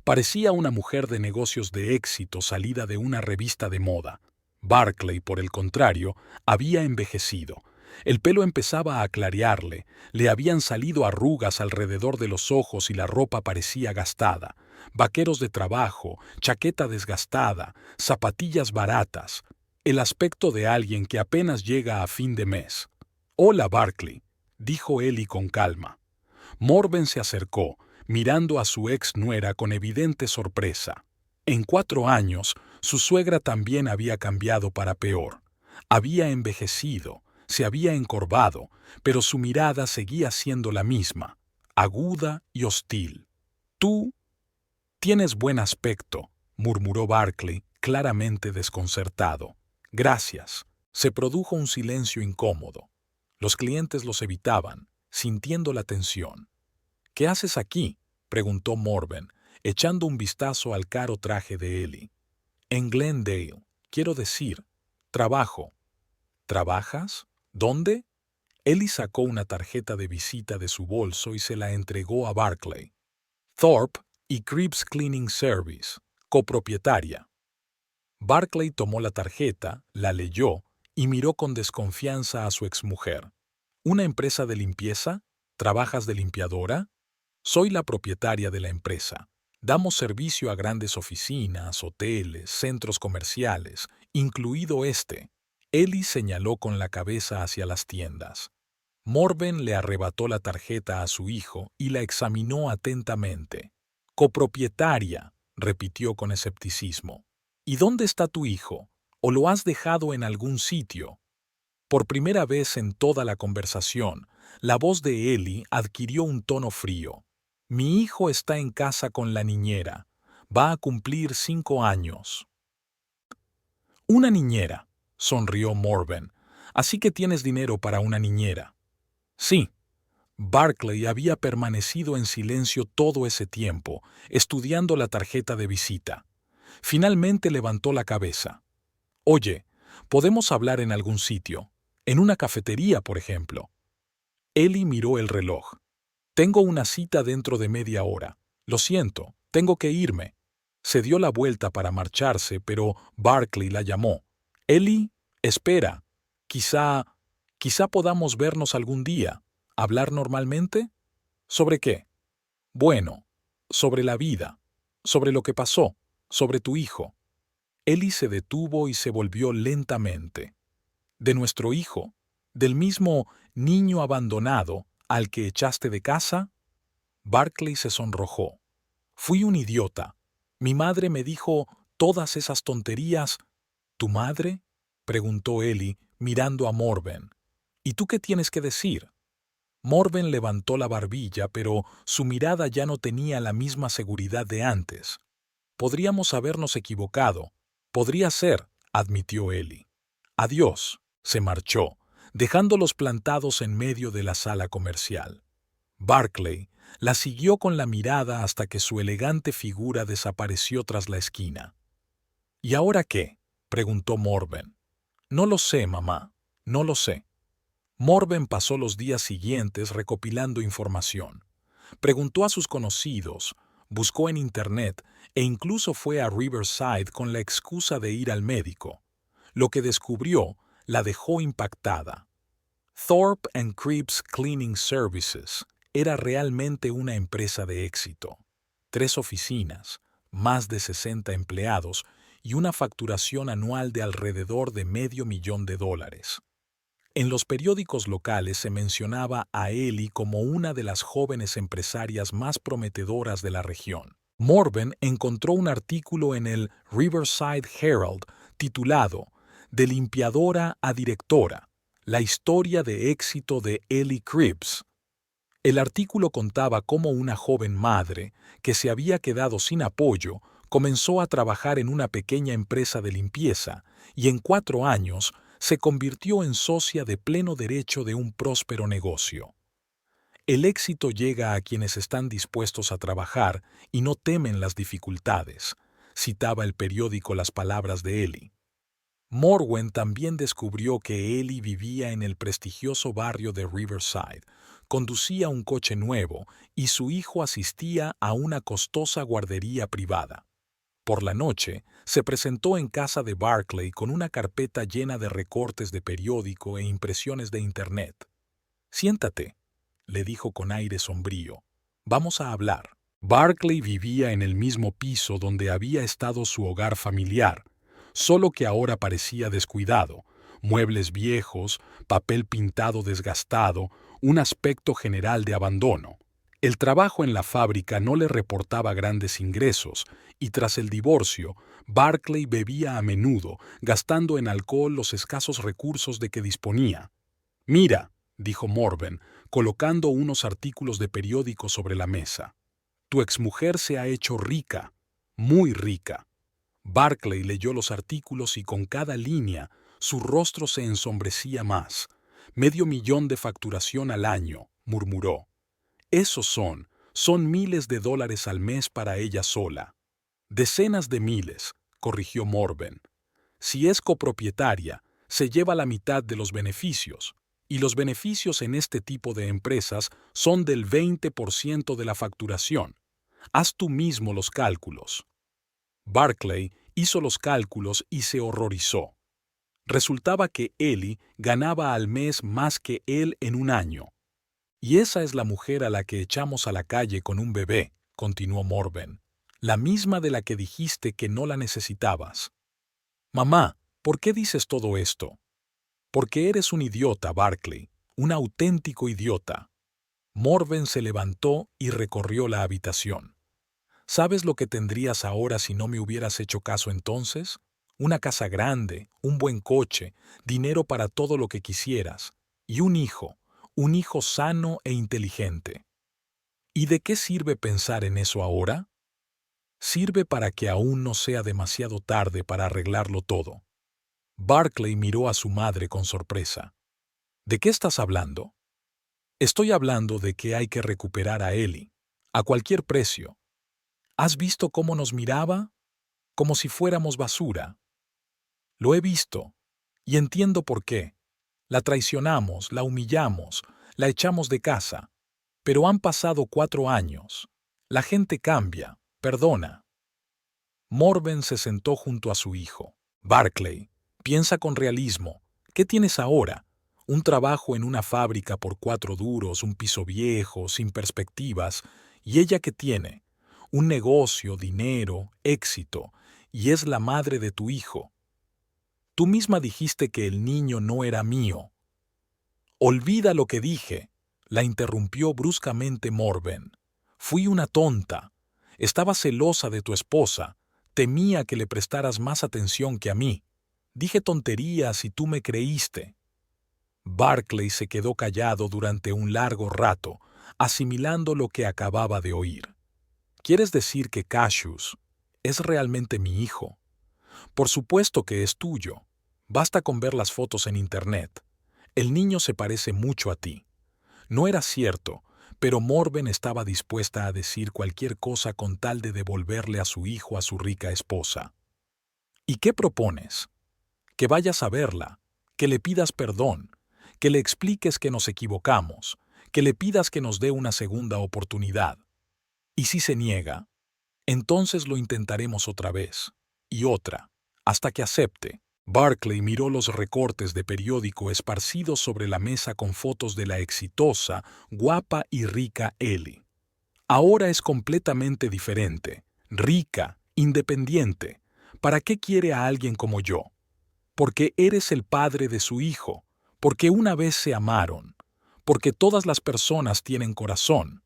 Parecía una mujer de negocios de éxito salida de una revista de moda. Barclay, por el contrario, había envejecido. El pelo empezaba a clarearle, le habían salido arrugas alrededor de los ojos y la ropa parecía gastada. Vaqueros de trabajo, chaqueta desgastada, zapatillas baratas. El aspecto de alguien que apenas llega a fin de mes. «Hola, Barclay», dijo Ellie con calma. Morwen se acercó, mirando a su ex nuera con evidente sorpresa. En 4 años, su suegra también había cambiado para peor. Había envejecido, se había encorvado, pero su mirada seguía siendo la misma, aguda y hostil. «Tú tienes buen aspecto», murmuró Barclay, claramente desconcertado. «Gracias». Se produjo un silencio incómodo. Los clientes los evitaban, sintiendo la tensión. «¿Qué haces aquí?», preguntó Morwen, echando un vistazo al caro traje de Ellie. «En Glendale, quiero decir, trabajo». «¿Trabajas? ¿Dónde?». Ellie sacó una tarjeta de visita de su bolso y se la entregó a Barclay. «Thorpe y Cribbs Cleaning Service, copropietaria». Barclay tomó la tarjeta, la leyó y miró con desconfianza a su exmujer. «¿Una empresa de limpieza? ¿Trabajas de limpiadora?». «Soy la propietaria de la empresa. Damos servicio a grandes oficinas, hoteles, centros comerciales, incluido este». Ellie señaló con la cabeza hacia las tiendas. Morven le arrebató la tarjeta a su hijo y la examinó atentamente. Copropietaria, repitió con escepticismo. ¿Y dónde está tu hijo? ¿O lo has dejado en algún sitio? Por primera vez en toda la conversación, la voz de Ellie adquirió un tono frío. Mi hijo está en casa con la niñera. Va a cumplir 5 años. Una niñera, sonrió Morven. Así que tienes dinero para una niñera. Sí. Barclay había permanecido en silencio todo ese tiempo, estudiando la tarjeta de visita. Finalmente levantó la cabeza. Oye, ¿podemos hablar en algún sitio? En una cafetería, por ejemplo. Ellie miró el reloj. Tengo una cita dentro de media hora. Lo siento, tengo que irme. Se dio la vuelta para marcharse, pero Barclay la llamó. Ellie, espera. Quizá podamos vernos algún día. ¿Hablar normalmente? ¿Sobre qué? Bueno, sobre la vida, sobre lo que pasó, sobre tu hijo. Ellie se detuvo y se volvió lentamente. ¿De nuestro hijo? ¿Del mismo niño abandonado al que echaste de casa? Barclay se sonrojó. Fui un idiota. Mi madre me dijo todas esas tonterías. ¿Tu madre? Preguntó Ellie, mirando a Morven. ¿Y tú qué tienes que decir? Morven levantó la barbilla, pero su mirada ya no tenía la misma seguridad de antes. Podríamos habernos equivocado. Podría ser, admitió Ellie. Adiós. Se marchó, dejándolos plantados en medio de la sala comercial. Barclay la siguió con la mirada hasta que su elegante figura desapareció tras la esquina. ¿Y ahora qué? Preguntó Morven. No lo sé, mamá, no lo sé. Morven pasó los días siguientes recopilando información. Preguntó a sus conocidos, buscó en Internet e incluso fue a Riverside con la excusa de ir al médico. Lo que descubrió la dejó impactada. Thorpe & Cripps Cleaning Services era realmente una empresa de éxito. 3 oficinas, más de 60 empleados y una facturación anual de alrededor de $500,000. En los periódicos locales se mencionaba a Ellie como una de las jóvenes empresarias más prometedoras de la región. Morven encontró un artículo en el Riverside Herald titulado De limpiadora a directora, la historia de éxito de Ellie Cripps. El artículo contaba cómo una joven madre, que se había quedado sin apoyo, comenzó a trabajar en una pequeña empresa de limpieza y en 4 años se convirtió en socia de pleno derecho de un próspero negocio. El éxito llega a quienes están dispuestos a trabajar y no temen las dificultades, citaba el periódico las palabras de Ellie. Morwen también descubrió que Ellie vivía en el prestigioso barrio de Riverside, conducía un coche nuevo y su hijo asistía a una costosa guardería privada. Por la noche, se presentó en casa de Barclay con una carpeta llena de recortes de periódico e impresiones de Internet. «Siéntate», le dijo con aire sombrío. «Vamos a hablar». Barclay vivía en el mismo piso donde había estado su hogar familiar, solo que ahora parecía descuidado, muebles viejos, papel pintado desgastado, un aspecto general de abandono. El trabajo en la fábrica no le reportaba grandes ingresos, y tras el divorcio, Barclay bebía a menudo, gastando en alcohol los escasos recursos de que disponía. «Mira», dijo Morven, colocando unos artículos de periódico sobre la mesa. «Tu exmujer se ha hecho rica, muy rica». Barclay leyó los artículos y con cada línea su rostro se ensombrecía más. «$500,000 de facturación al año», murmuró. «Esos son miles de dólares al mes para ella sola». «Decenas de miles», corrigió Morven. «Si es copropietaria, se lleva la mitad de los beneficios, y los beneficios en este tipo de empresas son del 20% de la facturación. Haz tú mismo los cálculos». Barclay hizo los cálculos y se horrorizó. Resultaba que Ellie ganaba al mes más que él en un año. «Y esa es la mujer a la que echamos a la calle con un bebé», continuó Morven. «La misma de la que dijiste que no la necesitabas». «Mamá, ¿por qué dices todo esto?» «Porque eres un idiota, Barclay, un auténtico idiota. Morven se levantó y recorrió la habitación. ¿Sabes lo que tendrías ahora si no me hubieras hecho caso entonces? Una casa grande, un buen coche, dinero para todo lo que quisieras, y un hijo sano e inteligente. ¿Y de qué sirve pensar en eso ahora? Sirve para que aún no sea demasiado tarde para arreglarlo todo. Barclay miró a su madre con sorpresa. ¿De qué estás hablando? Estoy hablando de que hay que recuperar a Ellie, a cualquier precio. ¿Has visto cómo nos miraba? Como si fuéramos basura. Lo he visto, y entiendo por qué. La traicionamos, la humillamos, la echamos de casa. Pero han pasado 4 años. La gente cambia, perdona. Morven se sentó junto a su hijo. Barclay, piensa con realismo. ¿Qué tienes ahora? Un trabajo en una fábrica por 4 duros, un piso viejo, sin perspectivas. ¿Y ella qué tiene? Un negocio, dinero, éxito. Y es la madre de tu hijo. Tú misma dijiste que el niño no era mío. Olvida lo que dije, la interrumpió bruscamente Morven. Fui una tonta. Estaba celosa de tu esposa. Temía que le prestaras más atención que a mí. Dije tonterías y tú me creíste. Barclay se quedó callado durante un largo rato, asimilando lo que acababa de oír. ¿Quieres decir que Cassius es realmente mi hijo? Por supuesto que es tuyo. Basta con ver las fotos en internet. El niño se parece mucho a ti. No era cierto, pero Morven estaba dispuesta a decir cualquier cosa con tal de devolverle a su hijo a su rica esposa. ¿Y qué propones? Que vayas a verla, que le pidas perdón, que le expliques que nos equivocamos, que le pidas que nos dé una segunda oportunidad. Y si se niega, entonces lo intentaremos otra vez, y otra, hasta que acepte. Barclay miró los recortes de periódico esparcidos sobre la mesa con fotos de la exitosa, guapa y rica Ellie. Ahora es completamente diferente, rica, independiente. ¿Para qué quiere a alguien como yo? Porque eres el padre de su hijo, porque una vez se amaron, porque todas las personas tienen corazón.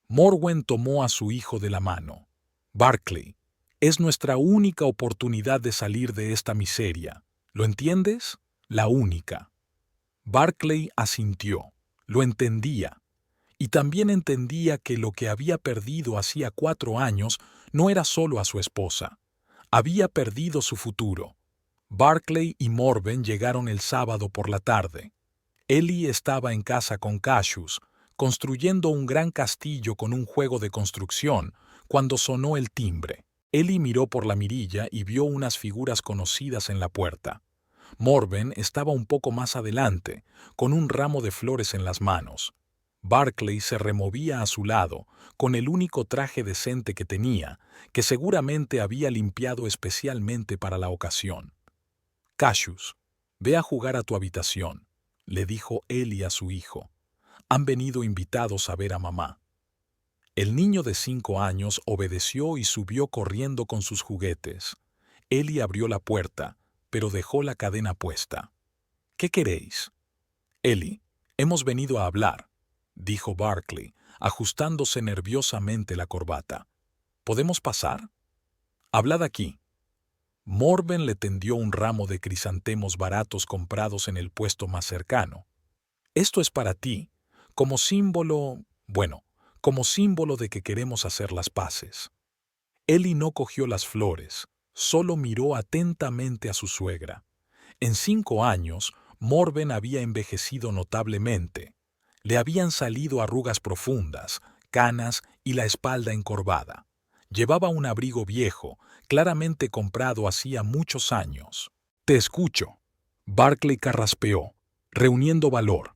Morwen tomó a su hijo de la mano. Barclay, es nuestra única oportunidad de salir de esta miseria. ¿Lo entiendes? La única. Barclay asintió. Lo entendía. Y también entendía que lo que había perdido hacía 4 años no era solo a su esposa. Había perdido su futuro. Barclay y Morven llegaron el sábado por la tarde. Ellie estaba en casa con Cassius, construyendo un gran castillo con un juego de construcción, cuando sonó el timbre. Ellie miró por la mirilla y vio unas figuras conocidas en la puerta. Morven estaba un poco más adelante, con un ramo de flores en las manos. Barclay se removía a su lado, con el único traje decente que tenía, que seguramente había limpiado especialmente para la ocasión. Cassius, ve a jugar a tu habitación, le dijo Ellie a su hijo. Han venido invitados a ver a mamá. El niño de 5 años obedeció y subió corriendo con sus juguetes. Ellie abrió la puerta, pero dejó la cadena puesta. ¿Qué queréis? Ellie, hemos venido a hablar, dijo Barclay, ajustándose nerviosamente la corbata. ¿Podemos pasar? Hablad aquí. Morven le tendió un ramo de crisantemos baratos comprados en el puesto más cercano. Esto es para ti, como símbolo, como símbolo de que queremos hacer las paces. Ellie no cogió las flores, solo miró atentamente a su suegra. En 5 años, Morven había envejecido notablemente. Le habían salido arrugas profundas, canas y la espalda encorvada. Llevaba un abrigo viejo, claramente comprado hacía muchos años. Te escucho. Barclay carraspeó, reuniendo valor.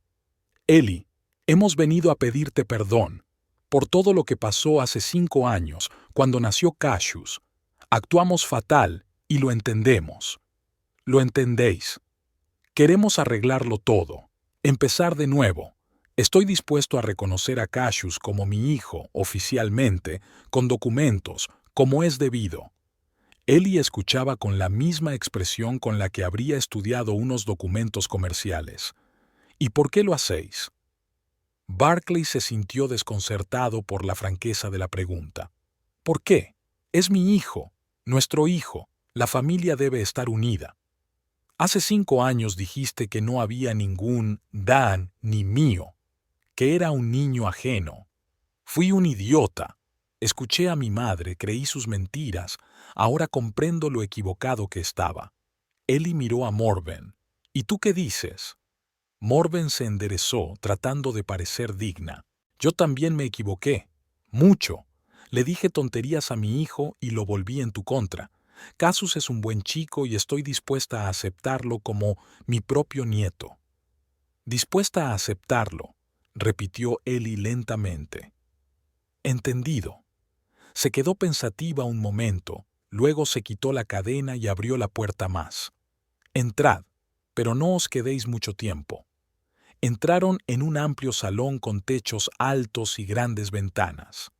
Ellie, hemos venido a pedirte perdón por todo lo que pasó hace 5 años, cuando nació Cassius. Actuamos fatal y lo entendemos. Lo entendéis. Queremos arreglarlo todo, empezar de nuevo. Estoy dispuesto a reconocer a Cassius como mi hijo, oficialmente, con documentos, como es debido. Ellie escuchaba con la misma expresión con la que habría estudiado unos documentos comerciales. ¿Y por qué lo hacéis? Barclay se sintió desconcertado por la franqueza de la pregunta. ¿Por qué? Es mi hijo, nuestro hijo. La familia debe estar unida. Hace 5 años dijiste que no había ningún Dan ni mío, que era un niño ajeno. Fui un idiota. Escuché a mi madre, creí sus mentiras. Ahora comprendo lo equivocado que estaba. Ellie miró a Morven. ¿Y tú qué dices? Morven se enderezó, tratando de parecer digna. Yo también me equivoqué. Mucho. Le dije tonterías a mi hijo y lo volví en tu contra. Casus es un buen chico y estoy dispuesta a aceptarlo como mi propio nieto. Dispuesta a aceptarlo, repitió Ellie lentamente. Entendido. Se quedó pensativa un momento, luego se quitó la cadena y abrió la puerta más. Entrad, pero no os quedéis mucho tiempo. Entraron en un amplio salón con techos altos y grandes ventanas.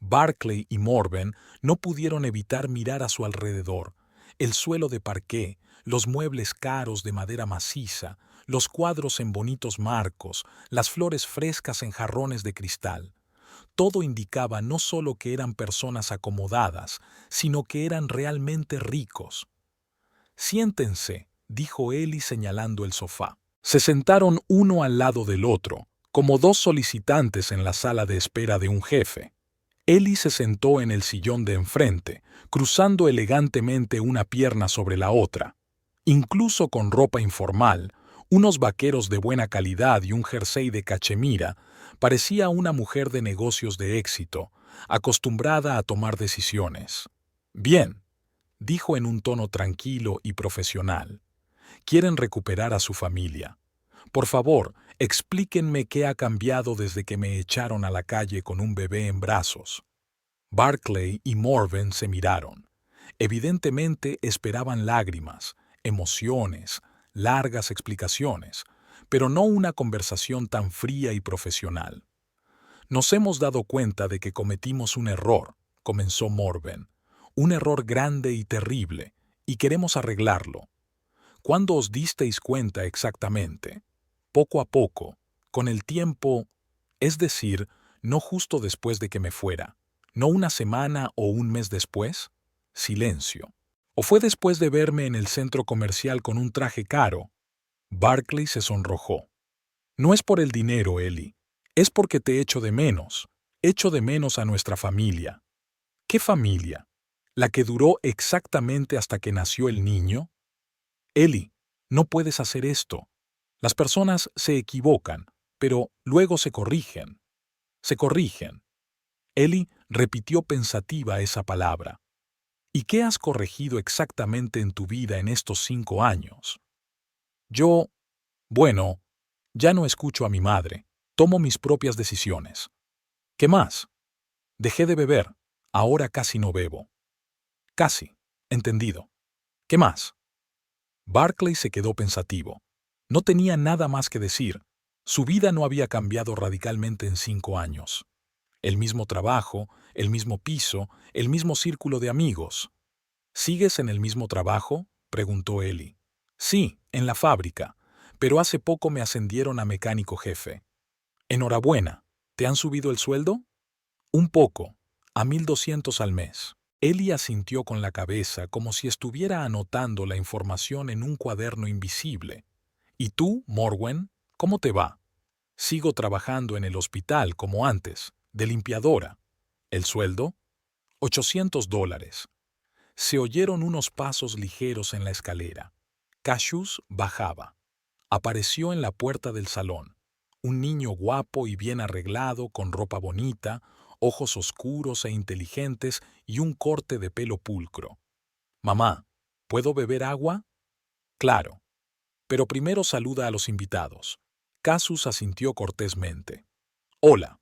Barclay y Morven no pudieron evitar mirar a su alrededor. El suelo de parqué, los muebles caros de madera maciza, los cuadros en bonitos marcos, las flores frescas en jarrones de cristal. Todo indicaba no solo que eran personas acomodadas, sino que eran realmente ricos. Siéntense, dijo Ellie señalando el sofá. Se sentaron uno al lado del otro, como dos solicitantes en la sala de espera de un jefe. Ellie se sentó en el sillón de enfrente, cruzando elegantemente una pierna sobre la otra. Incluso con ropa informal, unos vaqueros de buena calidad y un jersey de cachemira, parecía una mujer de negocios de éxito, acostumbrada a tomar decisiones. Bien, dijo en un tono tranquilo y profesional. Quieren recuperar a su familia. Por favor, explíquenme qué ha cambiado desde que me echaron a la calle con un bebé en brazos. Barclay y Morven se miraron. Evidentemente esperaban lágrimas, emociones, largas explicaciones, pero no una conversación tan fría y profesional. Nos hemos dado cuenta de que cometimos un error, comenzó Morven, un error grande y terrible, y queremos arreglarlo. ¿Cuándo os disteis cuenta exactamente? Poco a poco, con el tiempo, es decir, no justo después de que me fuera, no una semana o un mes después. Silencio. ¿O fue después de verme en el centro comercial con un traje caro? Barclay se sonrojó. No es por el dinero, Ellie. Es porque te echo de menos. Echo de menos a nuestra familia. ¿Qué familia? ¿La que duró exactamente hasta que nació el niño? Ellie, no puedes hacer esto. Las personas se equivocan, pero luego se corrigen. Se corrigen. Ellie repitió pensativa esa palabra. ¿Y qué has corregido exactamente en tu vida en estos 5 años? Yo, bueno, ya no escucho a mi madre. Tomo mis propias decisiones. ¿Qué más? Dejé de beber. Ahora casi no bebo. Casi. Entendido. ¿Qué más? Barclay se quedó pensativo. No tenía nada más que decir. Su vida no había cambiado radicalmente en 5 años. El mismo trabajo, el mismo piso, el mismo círculo de amigos. ¿Sigues en el mismo trabajo?, preguntó Ellie. Sí, en la fábrica, pero hace poco me ascendieron a mecánico jefe. Enhorabuena. ¿Te han subido el sueldo? Un poco, a 1.200 al mes. Ellie asintió con la cabeza como si estuviera anotando la información en un cuaderno invisible. ¿Y tú, Morwen, cómo te va? Sigo trabajando en el hospital como antes, de limpiadora. ¿El sueldo? $800. Se oyeron unos pasos ligeros en la escalera. Cassius bajaba. Apareció en la puerta del salón. Un niño guapo y bien arreglado, con ropa bonita, ojos oscuros e inteligentes y un corte de pelo pulcro. Mamá, ¿puedo beber agua? Claro. Pero primero saluda a los invitados. Casus asintió cortésmente. Hola.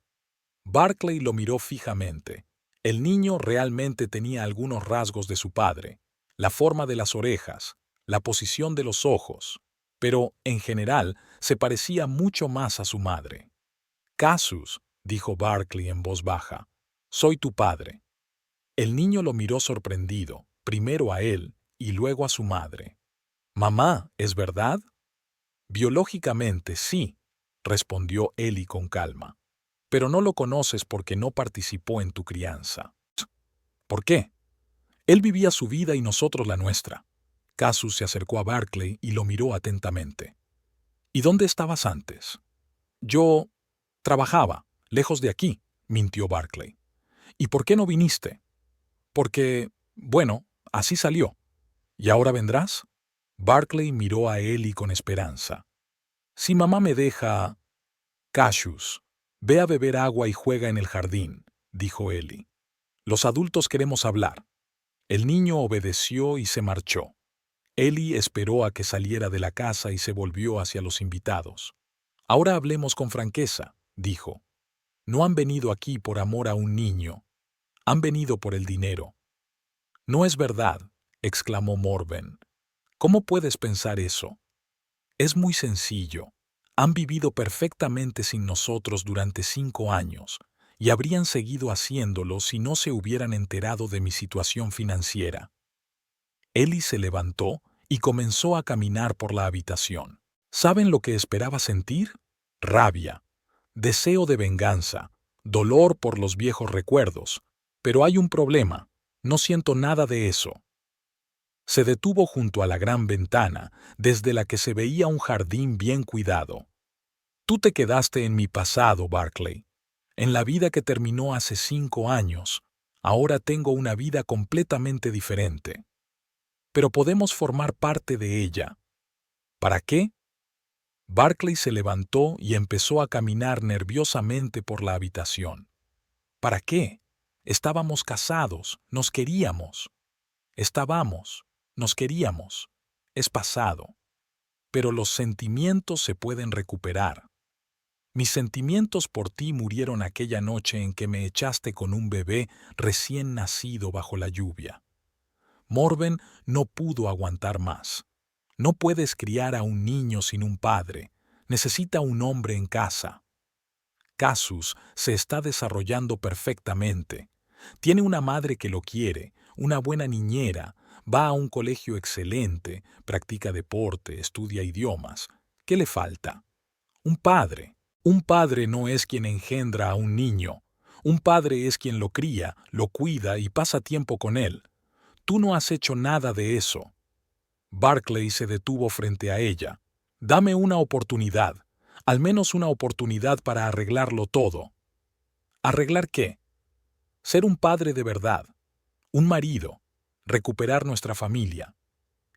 Barclay lo miró fijamente. El niño realmente tenía algunos rasgos de su padre, la forma de las orejas, la posición de los ojos, pero, en general, se parecía mucho más a su madre. Casus, dijo Barclay en voz baja, soy tu padre. El niño lo miró sorprendido, primero a él y luego a su madre. Mamá, ¿es verdad? Biológicamente, sí, respondió Ellie con calma. Pero no lo conoces porque no participó en tu crianza. ¿Por qué? Él vivía su vida y nosotros la nuestra. Cassius se acercó a Barclay y lo miró atentamente. ¿Y dónde estabas antes? Yo trabajaba, lejos de aquí, mintió Barclay. ¿Y por qué no viniste? Porque, bueno, así salió. ¿Y ahora vendrás? Barclay miró a Ellie con esperanza. Si mamá me deja... Cassius, ve a beber agua y juega en el jardín, dijo Ellie. Los adultos queremos hablar. El niño obedeció y se marchó. Ellie esperó a que saliera de la casa y se volvió hacia los invitados. Ahora hablemos con franqueza, dijo. No han venido aquí por amor a un niño. Han venido por el dinero. No es verdad, exclamó Morven. ¿Cómo puedes pensar eso? Es muy sencillo. Han vivido perfectamente sin nosotros durante 5 años y habrían seguido haciéndolo si no se hubieran enterado de mi situación financiera. Ellie se levantó y comenzó a caminar por la habitación. ¿Saben lo que esperaba sentir? Rabia, deseo de venganza, dolor por los viejos recuerdos. Pero hay un problema. No siento nada de eso. Se detuvo junto a la gran ventana, desde la que se veía un jardín bien cuidado. Tú te quedaste en mi pasado, Barclay. En la vida que terminó hace 5 años. Ahora tengo una vida completamente diferente. Pero podemos formar parte de ella. ¿Para qué? Barclay se levantó y empezó a caminar nerviosamente por la habitación. ¿Para qué? Estábamos casados, nos queríamos. Nos queríamos. Es pasado. Pero los sentimientos se pueden recuperar. Mis sentimientos por ti murieron aquella noche en que me echaste con un bebé recién nacido bajo la lluvia. Morven no pudo aguantar más. No puedes criar a un niño sin un padre. Necesita un hombre en casa. Cassius se está desarrollando perfectamente. Tiene una madre que lo quiere, una buena niñera, va a un colegio excelente, practica deporte, estudia idiomas. ¿Qué le falta? Un padre. Un padre no es quien engendra a un niño. Un padre es quien lo cría, lo cuida y pasa tiempo con él. Tú no has hecho nada de eso. Barclay se detuvo frente a ella. Dame una oportunidad, al menos una oportunidad para arreglarlo todo. ¿Arreglar qué? Ser un padre de verdad, un marido, recuperar nuestra familia.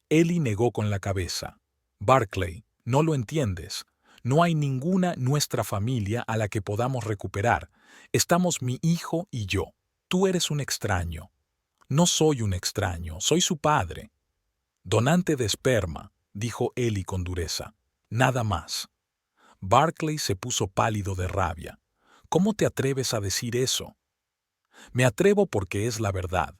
Ellie negó con la cabeza. Barclay, no lo entiendes. No hay ninguna nuestra familia a la que podamos recuperar. Estamos mi hijo y yo. Tú eres un extraño. No soy un extraño, soy su padre. Donante de esperma, dijo Ellie con dureza. Nada más. Barclay se puso pálido de rabia. ¿Cómo te atreves a decir eso? Me atrevo porque es la verdad.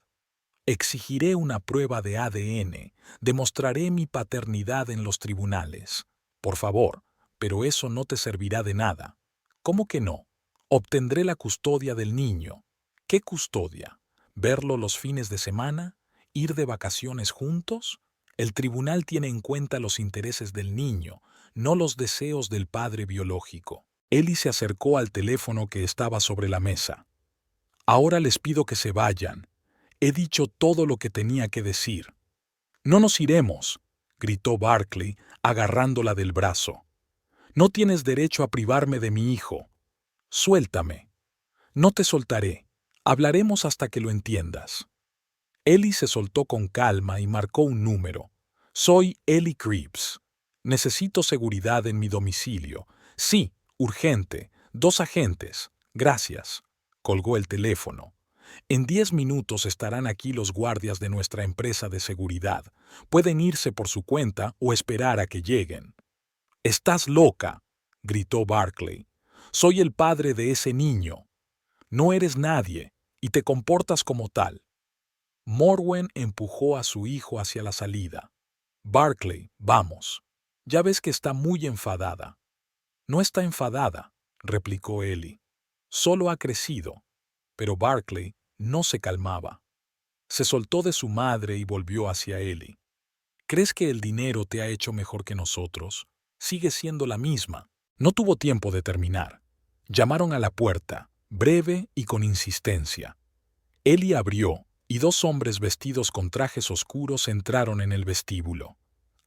Exigiré una prueba de ADN. Demostraré mi paternidad en los tribunales. Por favor, pero eso no te servirá de nada. ¿Cómo que no? Obtendré la custodia del niño. ¿Qué custodia? ¿Verlo los fines de semana? ¿Ir de vacaciones juntos? El tribunal tiene en cuenta los intereses del niño, no los deseos del padre biológico. Ellie se acercó al teléfono que estaba sobre la mesa. Ahora les pido que se vayan. He dicho todo lo que tenía que decir. No nos iremos, gritó Barclay, agarrándola del brazo. No tienes derecho a privarme de mi hijo. Suéltame. No te soltaré. Hablaremos hasta que lo entiendas. Ellie se soltó con calma y marcó un número. Soy Ellie Creeps. Necesito seguridad en mi domicilio. Sí, urgente. 2 agentes. Gracias. Colgó el teléfono. En 10 minutos estarán aquí los guardias de nuestra empresa de seguridad. Pueden irse por su cuenta o esperar a que lleguen. «¡Estás loca!», gritó Barclay. «Soy el padre de ese niño. No eres nadie y te comportas como tal». Morwen empujó a su hijo hacia la salida. «Barclay, vamos. Ya ves que está muy enfadada». «No está enfadada», replicó Ellie. «Solo ha crecido». Pero Barclay no se calmaba. Se soltó de su madre y volvió hacia Ellie. «¿Crees que el dinero te ha hecho mejor que nosotros? Sigue siendo la misma. No tuvo tiempo de terminar. Llamaron a la puerta, breve y con insistencia. Ellie abrió, y 2 hombres vestidos con trajes oscuros entraron en el vestíbulo.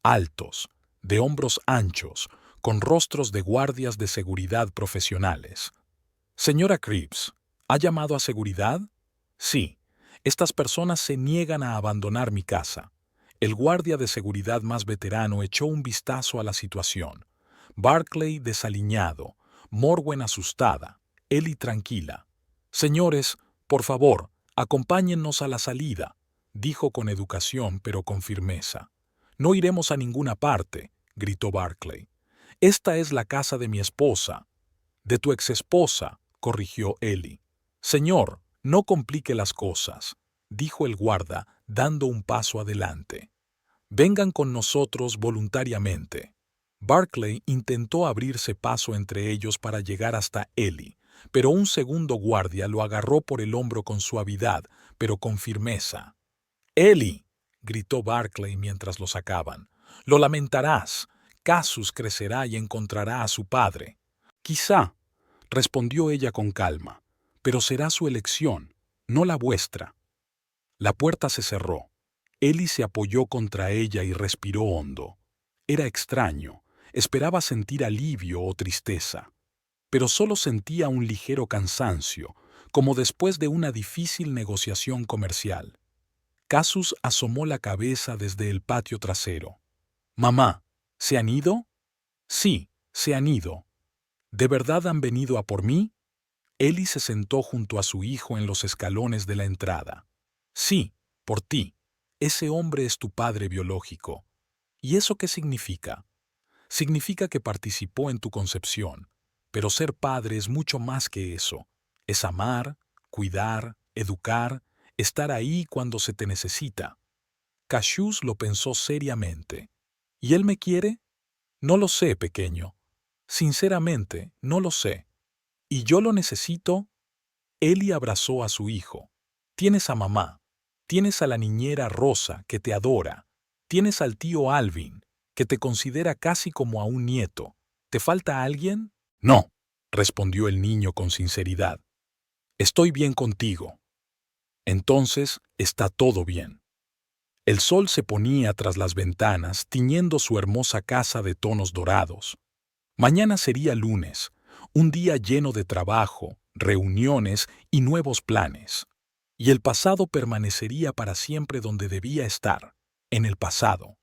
Altos, de hombros anchos, con rostros de guardias de seguridad profesionales. Señora Cripps, ¿ha llamado a seguridad? Sí. Estas personas se niegan a abandonar mi casa. El guardia de seguridad más veterano echó un vistazo a la situación. Barclay desaliñado, Morwen asustada, Ellie tranquila. Señores, por favor, acompáñennos a la salida, dijo con educación pero con firmeza. No iremos a ninguna parte, gritó Barclay. Esta es la casa de mi esposa. De tu exesposa, corrigió Ellie. Señor, no complique las cosas, dijo el guarda, dando un paso adelante. Vengan con nosotros voluntariamente. Barclay intentó abrirse paso entre ellos para llegar hasta Ellie, pero un segundo guardia lo agarró por el hombro con suavidad, pero con firmeza. «Ellie», gritó Barclay mientras lo sacaban, «lo lamentarás. Casus crecerá y encontrará a su padre». «Quizá», respondió ella con calma, «pero será su elección, no la vuestra». La puerta se cerró. Ellie se apoyó contra ella y respiró hondo. Era extraño. Esperaba sentir alivio o tristeza, pero solo sentía un ligero cansancio, como después de una difícil negociación comercial. Casus asomó la cabeza desde el patio trasero. «Mamá, ¿se han ido?» «Sí, se han ido». «¿De verdad han venido a por mí?» Ellie se sentó junto a su hijo en los escalones de la entrada. «Sí, por ti. Ese hombre es tu padre biológico». «¿Y eso qué significa?» «Significa que participó en tu concepción, pero ser padre es mucho más que eso. Es amar, cuidar, educar, estar ahí cuando se te necesita». Cassius lo pensó seriamente. «¿Y él me quiere?» «No lo sé, pequeño. Sinceramente, no lo sé. ¿Y yo lo necesito?» Ellie abrazó a su hijo. «Tienes a mamá. Tienes a la niñera Rosa, que te adora. Tienes al tío Alvin, que te considera casi como a un nieto. ¿Te falta alguien?» «No», respondió el niño con sinceridad. «Estoy bien contigo». «Entonces está todo bien». El sol se ponía tras las ventanas, tiñendo su hermosa casa de tonos dorados. Mañana sería lunes, un día lleno de trabajo, reuniones y nuevos planes. Y el pasado permanecería para siempre donde debía estar, en el pasado.